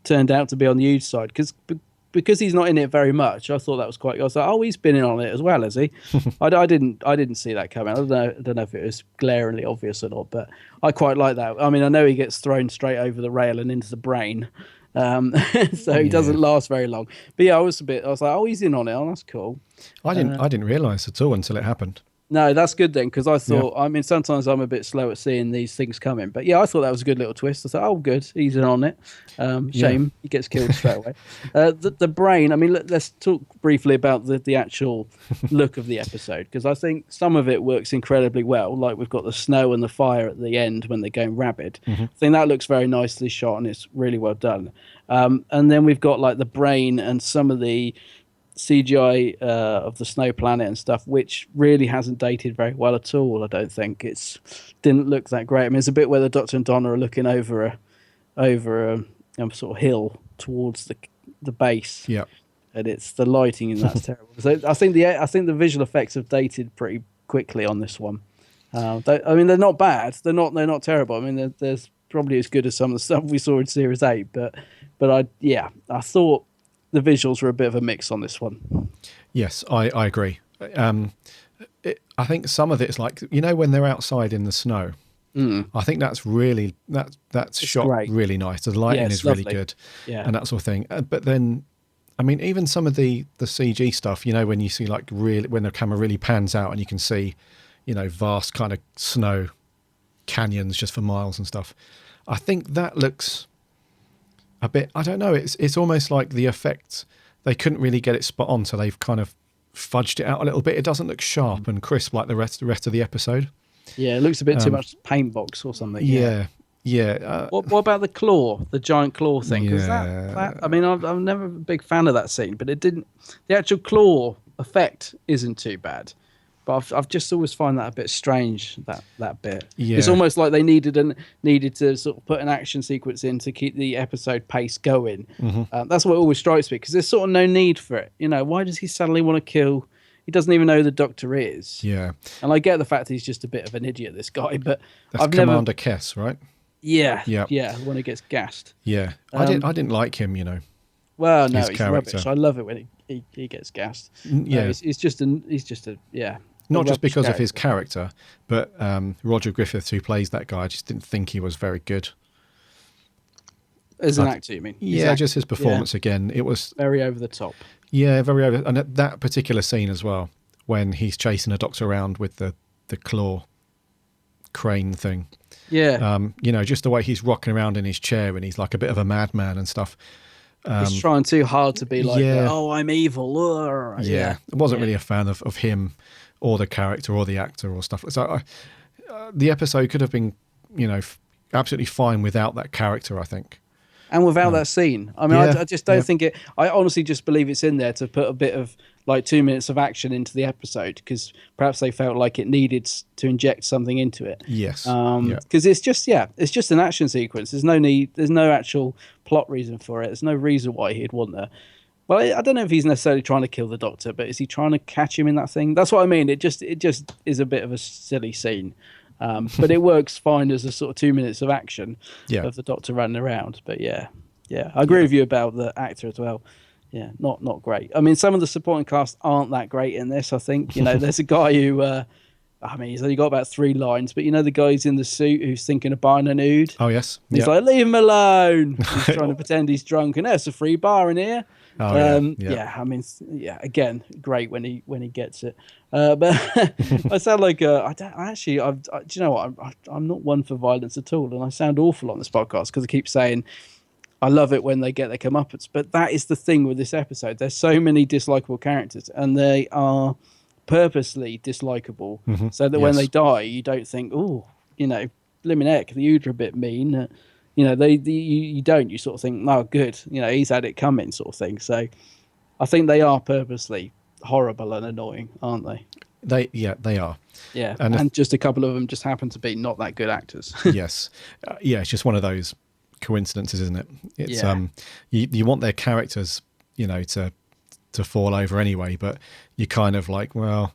turned out to be on the huge side? Because he's not in it very much. I thought that was quite. I was like, oh, he's been in on it as well, has he? I didn't see that coming. I don't know if it was glaringly obvious or not, but I quite like that. I mean, I know he gets thrown straight over the rail and into the brain, so he doesn't last very long. But yeah, I was like, oh, he's in on it. Oh, that's cool. I didn't realise at all until it happened. No, that's good then, because I thought, I mean, sometimes I'm a bit slow at seeing these things coming. But yeah, I thought that was a good little twist. I thought, oh, good, he's in on it. Shame he gets killed straight away. The brain, I mean, let's talk briefly about the actual look of the episode, because I think some of it works incredibly well. Like we've got the snow and the fire at the end when they're going rabid. I think that looks very nicely shot and it's really well done. And then we've got like the brain and some of the CGI of the snow planet and stuff, which really hasn't dated very well at all. I don't think didn't look that great. I mean, there's a bit where the Doctor and Donna are looking over a sort of hill towards the base. Yeah, and it's the lighting and that's terrible. So I think the visual effects have dated pretty quickly on this one. I mean, they're not bad. They're not terrible. I mean, there's probably as good as some of the stuff we saw in Series 8, but I thought the visuals were a bit of a mix on this one. Yes, I agree. I think some of it's like, when they're outside in the snow, I think that's really, that's shot great. Really nice. The lighting is really good, and that sort of thing. But then, I mean, even some of the CG stuff, when you see when the camera really pans out and you can see, vast kind of snow canyons just for miles and stuff. I think that looks a bit, I don't know, it's almost like the effect, they couldn't really get it spot on, so they've kind of fudged it out a little bit. It doesn't look sharp and crisp like the rest of the episode. Yeah, it looks a bit too much paint box or something. Yeah. What about the claw, the giant claw thing? Because that, I mean, I'm never a big fan of that scene, but the actual claw effect isn't too bad. But I've just always find that a bit strange, that bit. Yeah. It's almost like they needed to sort of put an action sequence in to keep the episode pace going. That's what always strikes me, because there's sort of no need for it. Why does he suddenly want to kill? He doesn't even know who the Doctor is. Yeah. And I get the fact that he's just a bit of an idiot, this guy, but That's Commander Kess, right? Yeah. When he gets gassed. Yeah. I didn't like him, Well, no, his he's character. rubbish. I love it when he gets gassed. Yeah. No, he's just a Not just because character. of his character, but Roger Griffith, who plays that guy, I just didn't think he was very good. As an actor, you mean? Yeah, just his performance again. It was very over the top. Yeah, very over. And at that particular scene as well, when he's chasing a Doctor around with the claw crane thing. Yeah. Just the way he's rocking around in his chair and he's like a bit of a madman and stuff. He's trying too hard to be like, yeah. oh, I'm evil. Yeah. I wasn't really a fan of him or the character or the actor or stuff. So the episode could have been, absolutely fine without that character, I think. And without that scene. I mean, I just don't think it... I honestly just believe it's in there to put a bit of, 2 minutes of action into the episode, because perhaps they felt like it needed to inject something into it. Yes. Because it's just an action sequence. There's no actual plot reason for it. There's no reason why he'd want that. Well, I don't know if he's necessarily trying to kill the Doctor, but is he trying to catch him in that thing? That's what I mean. It just is a bit of a silly scene. But it works fine as a sort of 2 minutes of action of the Doctor running around. But I agree with you about the actor as well. Yeah, not great. I mean, some of the supporting cast aren't that great in this, I think. There's a guy who, he's only got about 3 lines, but the guy's in the suit who's thinking of buying an ood. Oh, yes. He's like, leave him alone. He's trying to pretend he's drunk, and there's a free bar in here. Again, great when he gets it. But I sound like do you know what? I'm not one for violence at all, and I sound awful on this podcast because I keep saying I love it when they get their comeuppance. But that is the thing with this episode. There's so many dislikable characters, and they are purposely dislikable, so that when they die, you don't think, blimmin' heck, the Ood are a bit mean. You don't. You sort of think, oh, good. He's had it coming, sort of thing. So, I think they are purposely horrible and annoying, aren't they? They are. Yeah, and just a couple of them just happen to be not that good actors. Yes, it's just one of those coincidences, isn't it? It's you want their characters, to fall over anyway, but you kind of like, well,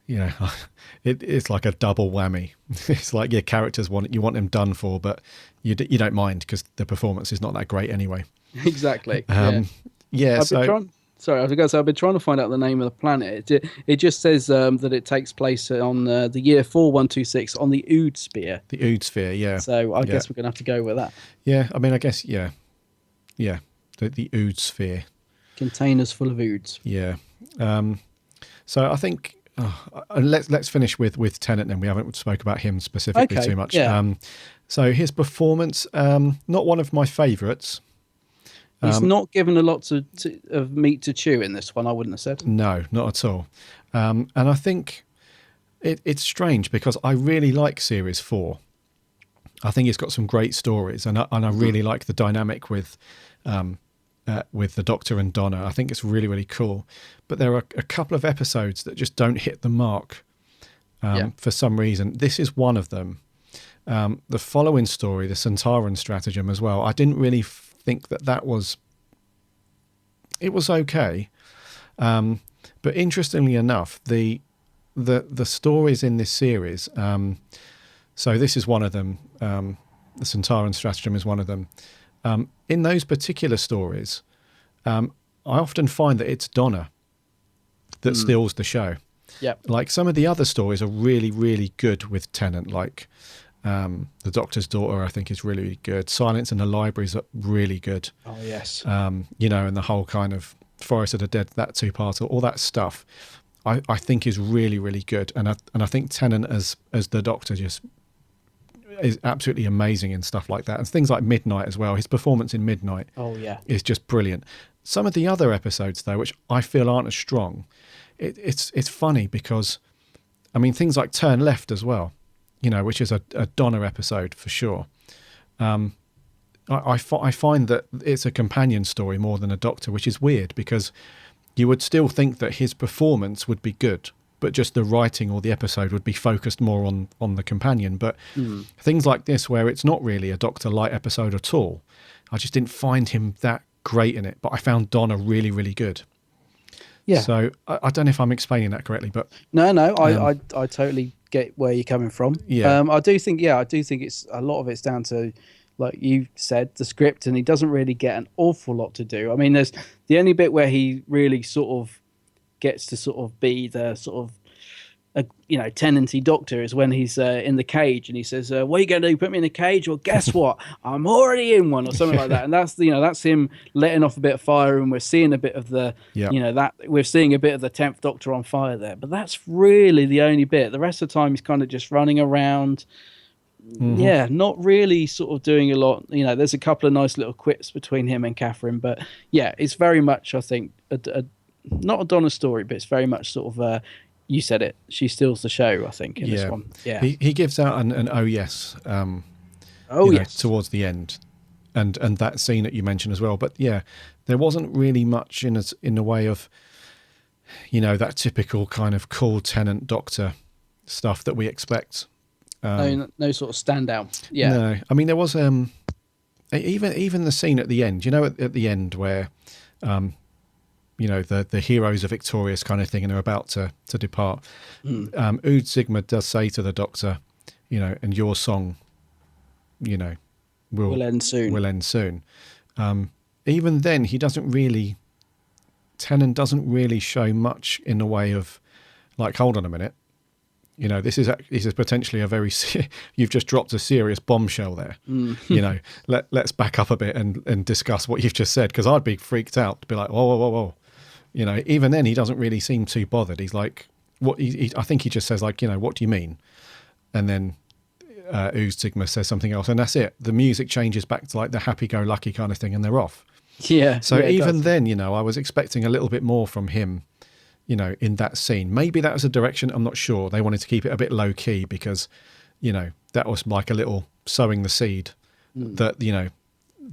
it's like a double whammy. It's like your characters you want them done for, but you don't mind because the performance is not that great anyway. Exactly. Sorry, I was going to say, I've been trying to find out the name of the planet. It just says that it takes place on the year 4126 on the Ood Sphere. The Ood Sphere, yeah. So I guess we're going to have to go with that. Yeah, I mean, I guess, yeah. The Ood Sphere. Containers full of Oods. Yeah. So I think let's finish with Tennant then. We haven't spoke about him specifically too much. Yeah. So his performance, not one of my favourites. He's not given a lot of meat to chew in this one, I wouldn't have said. No, not at all. And I think it's strange because I really like Series 4. I think it's got some great stories, and I really like the dynamic with the Doctor and Donna. I think it's really, really cool. But there are a couple of episodes that just don't hit the mark for some reason. This is one of them. The following story, the Centauran stratagem as well, I didn't really think that was okay, but interestingly enough, the stories in this series, so this is one of them, the Centauran stratagem is one of them. In those particular stories, I often find that it's Donna that steals the show. Like some of the other stories are really, really good with Tennant, like The Doctor's Daughter, I think, is really, really good. Silence in the Libraries are really good. Oh, yes. And the whole kind of Forest of the Dead, that two-parter, all that stuff, I think is really, really good. And I think Tennant as the Doctor just is absolutely amazing in stuff like that. And things like Midnight as well. His performance in Midnight is just brilliant. Some of the other episodes, though, which I feel aren't as strong, it's funny because, I mean, things like Turn Left as well, which is a Donna episode for sure. I find that it's a companion story more than a Doctor, which is weird because you would still think that his performance would be good but just the writing or the episode would be focused more on the companion. But things like this, where it's not really a Doctor Light episode at all, I just didn't find him that great in it. But I found Donna really, really good. Yeah. So I don't know if I'm explaining that correctly, but no, I totally get where you're coming from. Yeah. I do think it's a lot of it's down to, like you said, the script, and he doesn't really get an awful lot to do. I mean, there's the only bit where he really sort of gets to sort of be the sort of tenancy Doctor is when he's in the cage and he says, what are you going to do, put me in a cage? Well, guess what, I'm already in one, or something like that. And that's that's him letting off a bit of fire, and we're seeing a bit of the that we're seeing a bit of the 10th Doctor on fire there. But that's really the only bit. The rest of the time he's kind of just running around, not really sort of doing a lot. There's a couple of nice little quips between him and Catherine, but it's very much, I think, not a Donna story, but it's very much sort of you said it, she steals the show, I think, in this one. Yeah. He gives out an oh yes. Yes. Towards the end. And that scene that you mentioned as well. But there wasn't really much in the way of, that typical kind of cool Tennant Doctor stuff that we expect. No sort of standout. Yeah. No. I mean, there was even the scene at the end, at the end where the heroes are victorious kind of thing, and they're about to depart. Ood Sigma does say to the Doctor, and your song, will end soon. Will end soon. Even then, Tennant doesn't really show much in the way of, like, hold on a minute. This is potentially a very you've just dropped a serious bombshell there. Let's back up a bit and discuss what you've just said, because I'd be freaked out to be like, whoa. Even then he doesn't really seem too bothered. He's like, what? I think he just says, like, what do you mean? And then Ood Sigma says something else, and that's it. The music changes back to like the happy-go-lucky kind of thing, and they're off. Yeah. So even then, I was expecting a little bit more from him. In that scene. Maybe that was a direction, I'm not sure. They wanted to keep it a bit low key because, that was like a little sowing the seed that,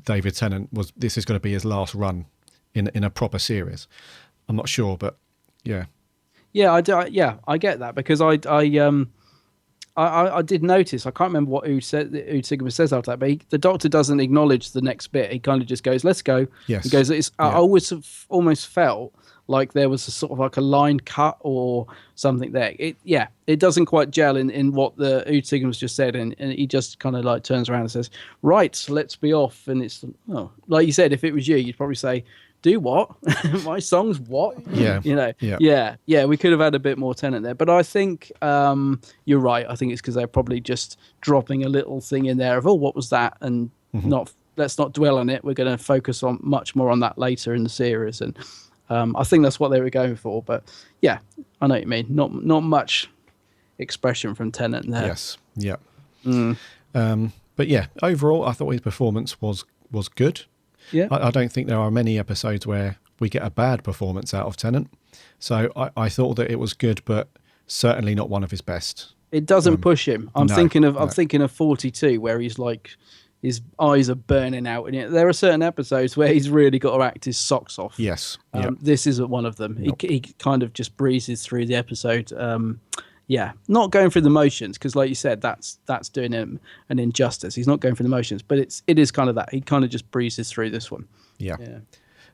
David Tennant this is going to be his last run in a proper series. I'm not sure, but yeah. Yeah, I get that, because I did notice, I can't remember what Ood Sigma says after that, but the Doctor doesn't acknowledge the next bit. He kind of just goes, let's go. Yes. He goes, I always have almost felt like there was a sort of like a line cut or something there. It doesn't quite gel in what the Ood Sigma's just said, and he just kind of like turns around and says, right, let's be off. And it's, like you said, if it was you, you'd probably say, do what? My song's what? Yeah. We could have had a bit more Tennant there, but I think you're right. I think it's because they're probably just dropping a little thing in there of, what was that? And let's not dwell on it. We're going to focus on much more on that later in the series. And I think that's what they were going for. But yeah, I know what you mean. Not much expression from Tennant there. Yes. Yeah. But yeah, overall, I thought his performance was good. Yeah. I don't think there are many episodes where we get a bad performance out of Tennant. So I thought that it was good, but certainly not one of his best. It doesn't push him. I'm thinking of 42, where he's like, his eyes are burning out, and there are certain episodes where he's really got to act his socks off. Yes. This isn't one of them. Nope. He kind of just breezes through the episode. Not going through the motions, because like you said, that's doing him an injustice. He's not going through the motions, but it is kind of that. He kind of just breezes through this one. Yeah.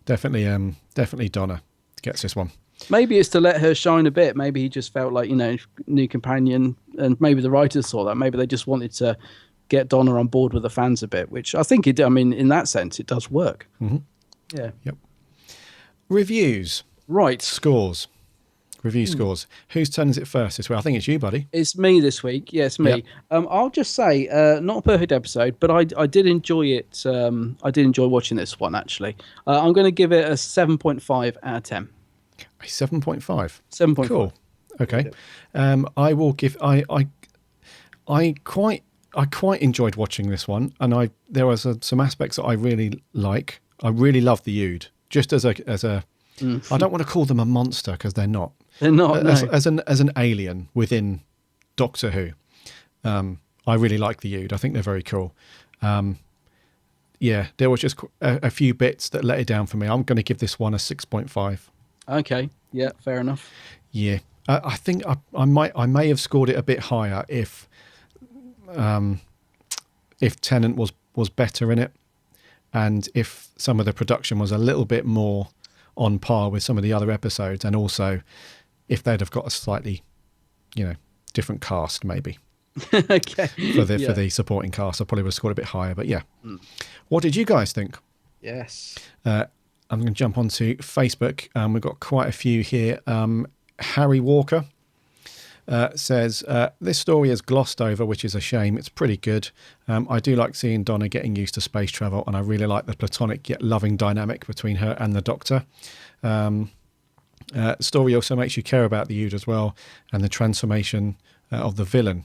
Definitely Donna gets this one. Maybe it's to let her shine a bit. Maybe he just felt like, new companion, and maybe the writers saw that. Maybe they just wanted to get Donna on board with the fans a bit, which I think in that sense, it does work. Mm-hmm. Yeah. Yep. Reviews. Right. Scores. Review scores. Whose turn is it first this week? I think it's you, buddy. It's me this week. Yes, me. Yep. I'll just say, not a perfect episode, but I did enjoy it. I did enjoy watching this one, actually. I'm going to give it a 7.5 out of 10. A 7.5? 7.5. Cool. Okay. I will give... I quite enjoyed watching this one, and there was some aspects that I really like. I really love the Ood, just as a I don't want to call them a monster, because they're not. They're not. As an alien within Doctor Who. I really like the Ood. I think they're very cool. There was just a few bits that let it down for me. I'm going to give this one a 6.5. Okay. Yeah, fair enough. Yeah. I think I may have scored it a bit higher if Tennant was better in it, and if some of the production was a little bit more on par with some of the other episodes, and also if they'd have got a slightly, different cast maybe. Okay. For the supporting cast, I probably would have scored a bit higher. But yeah, What did you guys think? Yes. I'm going to jump onto Facebook. We've got quite a few here. Harry Walker says, this story is glossed over, which is a shame. It's pretty good. I do like seeing Donna getting used to space travel, and I really like the platonic yet loving dynamic between her and the Doctor. Story also makes you care about the Ood as well, and the transformation of the villain.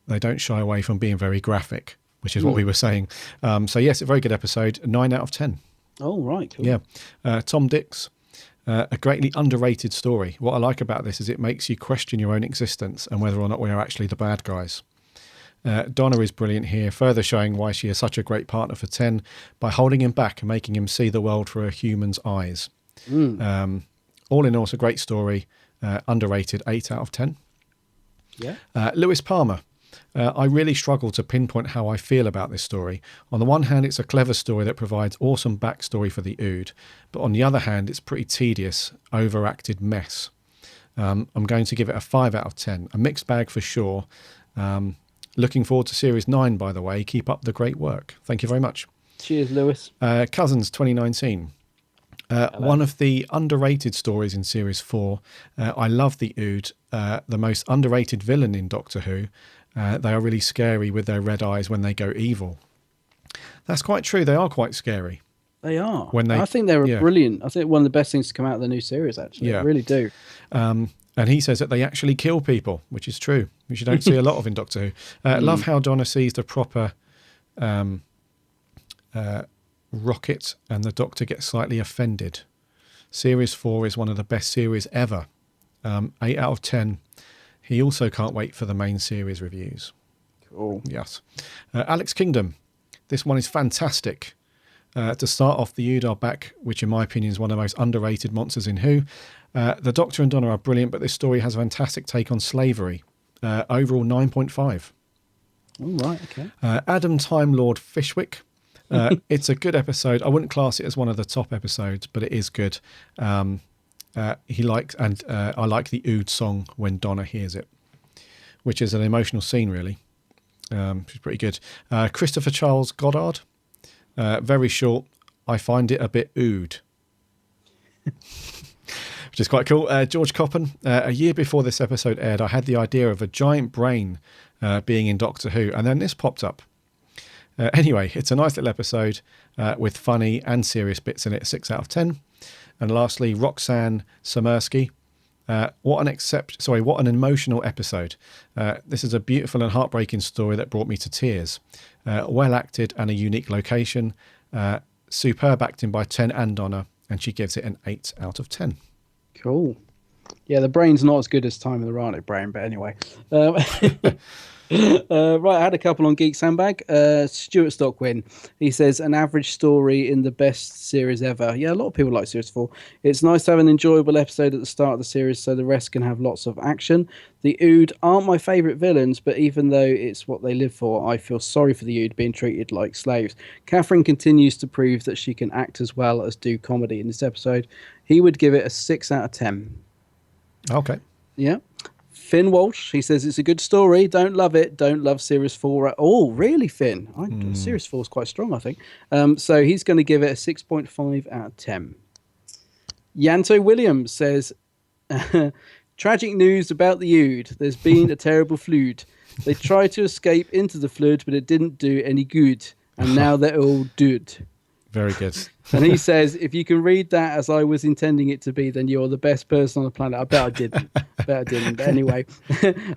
They don't shy away from being very graphic, which is what we were saying. So yes, a very good episode. 9 out of 10. Oh, right. Cool. Yeah. Tom Dix, a greatly underrated story. What I like about this is it makes you question your own existence and whether or not we are actually the bad guys. Donna is brilliant here, further showing why she is such a great partner for 10 by holding him back and making him see the world through a human's eyes. All in all, it's a great story. Underrated, 8 out of 10. Yeah. Lewis Palmer. I really struggle to pinpoint how I feel about this story. On the one hand, it's a clever story that provides awesome backstory for the Ood, but on the other hand, it's pretty tedious, overacted mess. I'm going to give it a 5 out of 10. A mixed bag for sure. Looking forward to Series 9, by the way. Keep up the great work. Thank you very much. Cheers, Lewis. Cousins 2019. One of the underrated stories in Series 4. I love the Ood, the most underrated villain in Doctor Who. They are really scary with their red eyes when they go evil. That's quite true. They are quite scary. They are. I think they're brilliant. I think one of the best things to come out of the new series, actually. Yeah. I really do. And he says that they actually kill people, which is true, which you don't see a lot of in Doctor Who. Love how Donna sees the proper rocket and the Doctor gets slightly offended. Series 4 is one of the best series ever. 8 out of 10. He also can't wait for the main series reviews. Cool. Yes. Alex Kingdom. This one is fantastic. To start off, the Ood are back, which in my opinion is one of the most underrated monsters in Who. The Doctor and Donna are brilliant, but this story has a fantastic take on slavery. Overall, 9.5. Oh, right, okay. Adam Time Lord Fishwick. It's a good episode. I wouldn't class it as one of the top episodes, but it is good. I like the Ood song when Donna hears it, which is an emotional scene, really. Which is pretty good. Christopher Charles Goddard. Very short. I find it a bit Ood. Which is quite cool. George Coppen. A year before this episode aired, I had the idea of a giant brain being in Doctor Who, and then this popped up. Anyway, it's a nice little episode with funny and serious bits in it. 6 out of 10. And lastly, Roxanne Samersky. What an emotional episode. This is a beautiful and heartbreaking story that brought me to tears. Well acted and a unique location. Superb acting by 10 and Donna, and she gives it an 8 out of 10. Cool. Yeah, the brain's not as good as Time of the Ranic brain, but anyway. Right, I had a couple on Geek Sandbag. Stuart Stockwin, he says, an average story in the best series ever. Yeah, a lot of people like Series 4. It's nice to have an enjoyable episode at the start of the series so the rest can have lots of action. The Ood aren't my favourite villains, but even though it's what they live for, I feel sorry for the Ood being treated like slaves. Catherine continues to prove that she can act as well as do comedy in this episode. He would give it a 6 out of 10. Okay. Yeah. Finn Walsh, he says, it's a good story. Don't love it. Don't love Series 4 at all. Really, Finn? Series 4 is quite strong, I think. So he's going to give it a 6.5 out of 10. Yanto Williams says, tragic news about the Ood. There's been a terrible flood. They tried to escape into the flood, but it didn't do any good. And now they're all dead. Very good. And he says, if you can read that as I was intending it to be, then you're the best person on the planet. I bet I didn't. But anyway,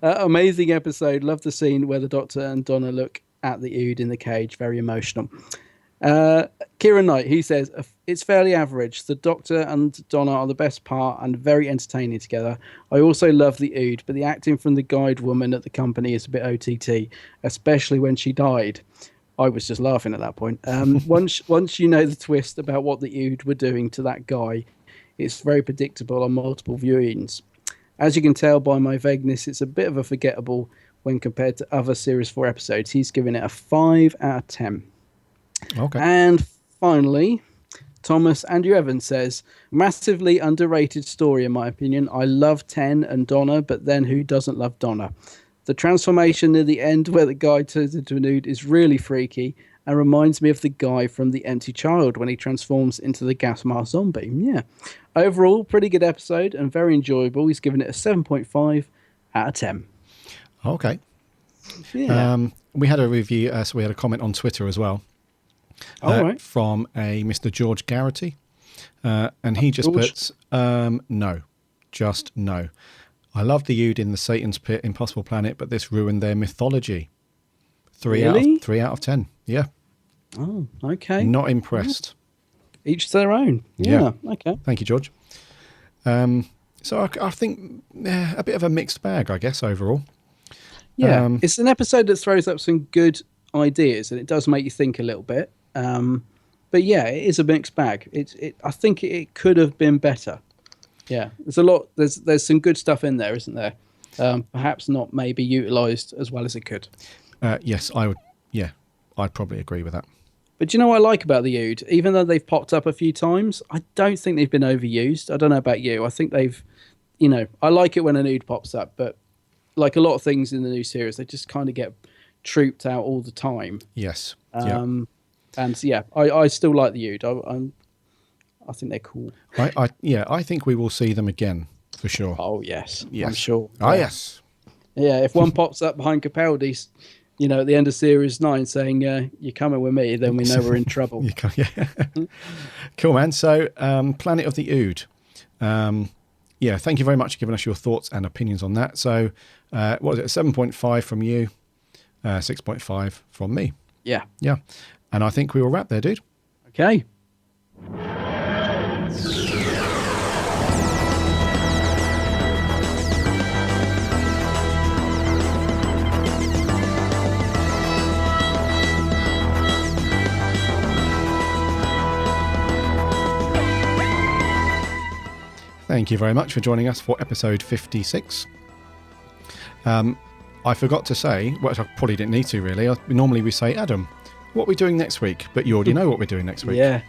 amazing episode. Love the scene where the Doctor and Donna look at the Ood in the cage. Very emotional. Kieran Knight, he says, it's fairly average. The Doctor and Donna are the best part and very entertaining together. I also love the Ood, but the acting from the guide woman at the company is a bit OTT, especially when she died. I was just laughing at that point. Once you know the twist about what the Ood were doing to that guy, it's very predictable on multiple viewings. As you can tell by my vagueness, it's a bit of a forgettable when compared to other Series 4 episodes. He's giving it a 5 out of 10. Okay. And finally, Thomas Andrew Evans says, massively underrated story in my opinion. I love 10 and Donna, but then who doesn't love Donna? The transformation near the end where the guy turns into a nude is really freaky and reminds me of the guy from The Empty Child when he transforms into the gas mask zombie. Yeah. Overall, pretty good episode and very enjoyable. He's given it a 7.5 out of 10. Okay. Yeah. We had a review, so we had a comment on Twitter as well. Right. From a Mr. George Garrity. And he just puts, no. Just no. I love the Ood in the Satan's Pit, Impossible Planet, but this ruined their mythology. 3 out of 10. Yeah. Oh, okay. Not impressed. Each to their own. Yeah. Okay. Thank you, George. So I think a bit of a mixed bag, I guess, overall. Yeah. It's an episode that throws up some good ideas and it does make you think a little bit. But yeah, it is a mixed bag. I think it could have been better. Yeah. There's a lot. There's some good stuff in there, isn't there? Perhaps not maybe utilised as well as it could. Yes, I would. Yeah, I'd probably agree with that. But do you know what I like about the Ood? Even though they've popped up a few times, I don't think they've been overused. I don't know about you. I think they've, I like it when an Ood pops up, but like a lot of things in the new series, they just kind of get trooped out all the time. Yes. And yeah, I still like the Ood. I think they're cool. I think we will see them again for sure. Oh yes. I'm sure. Oh yes. Yeah, if one pops up behind Capaldi, at the end of Series 9 saying, you're coming with me, then we know we're in trouble. Cool, man. So, Planet of the Ood. Thank you very much for giving us your thoughts and opinions on that. So, what was it? 7.5 from you, 6.5 from me. Yeah. Yeah. And I think we will wrap there, dude. Okay. Thank you very much for joining us for episode 56. I forgot to say, which I probably didn't need to really, normally we say, Adam, what are we doing next week? But you already know what we're doing next week. Yeah.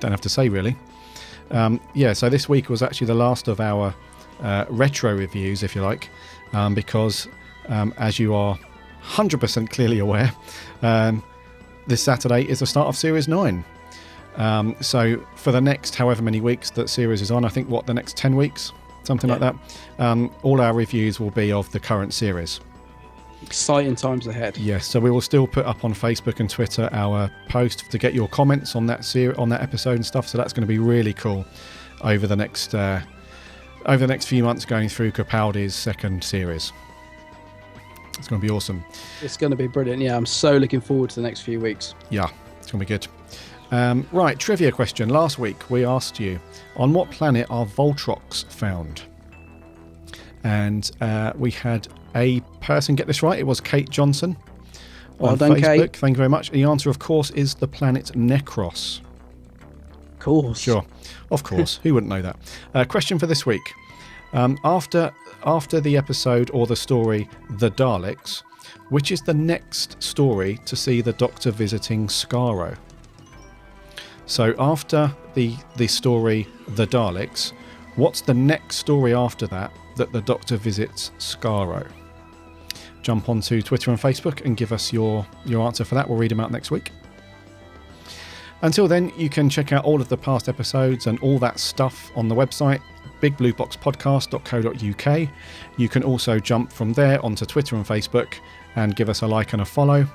Don't have to say really. So this week was actually the last of our retro reviews, if you like, because as you are 100% clearly aware, this Saturday is the start of Series 9. So for the next however many weeks that series is on, I think the next 10 weeks, something like that, all our reviews will be of the current series. Exciting times ahead. Yes, so we will still put up on Facebook and Twitter our post to get your comments on that on that episode and stuff. So that's going to be really cool over the next few months going through Capaldi's second series. It's going to be awesome. It's going to be brilliant. Yeah, I'm so looking forward to the next few weeks. Yeah, it's going to be good. Right, trivia question. Last week we asked you, on what planet are Voltrox found? And we had a person get this right. It was Kate Johnson on Facebook. Kate. Thank you very much. The answer, of course, is the planet Necros. Of course. Sure. Of course. Who wouldn't know that? Question for this week. After the episode or the story The Daleks, which is the next story to see the Doctor visiting Skaro? So after the story The Daleks, what's the next story after that the Doctor visits Skaro? Jump onto Twitter and Facebook and give us your answer for that. We'll read them out next week. Until then, you can check out all of the past episodes and all that stuff on the website, bigblueboxpodcast.co.uk. You can also jump from there onto Twitter and Facebook and give us a like and a follow.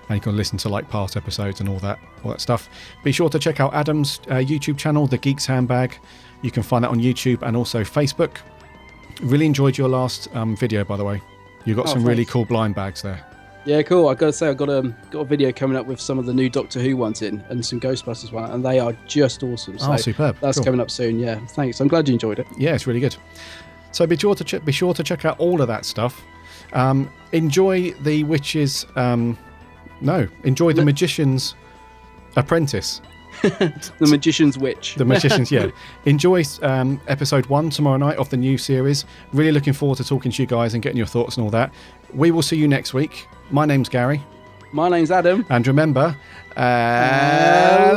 And you can listen to past episodes and all that stuff. Be sure to check out Adam's YouTube channel, The Geek's Handbag. You can find that on YouTube and also Facebook. Really enjoyed your last video, by the way. You got some really cool blind bags there. Yeah, cool. I've got to say, I've got a video coming up with some of the new Doctor Who ones in and some Ghostbusters ones, and they are just awesome. So superb. That's coming up soon. Yeah, thanks. I'm glad you enjoyed it. Yeah, it's really good. So be sure to check out all of that stuff. Enjoy the Magician's Apprentice. The Magician's Witch. The Magician's, yeah. Enjoy episode 1 tomorrow night of the new series. Really looking forward to talking to you guys and getting your thoughts and all that. We will see you next week. My name's Gary. My name's Adam. And remember, Allons-y!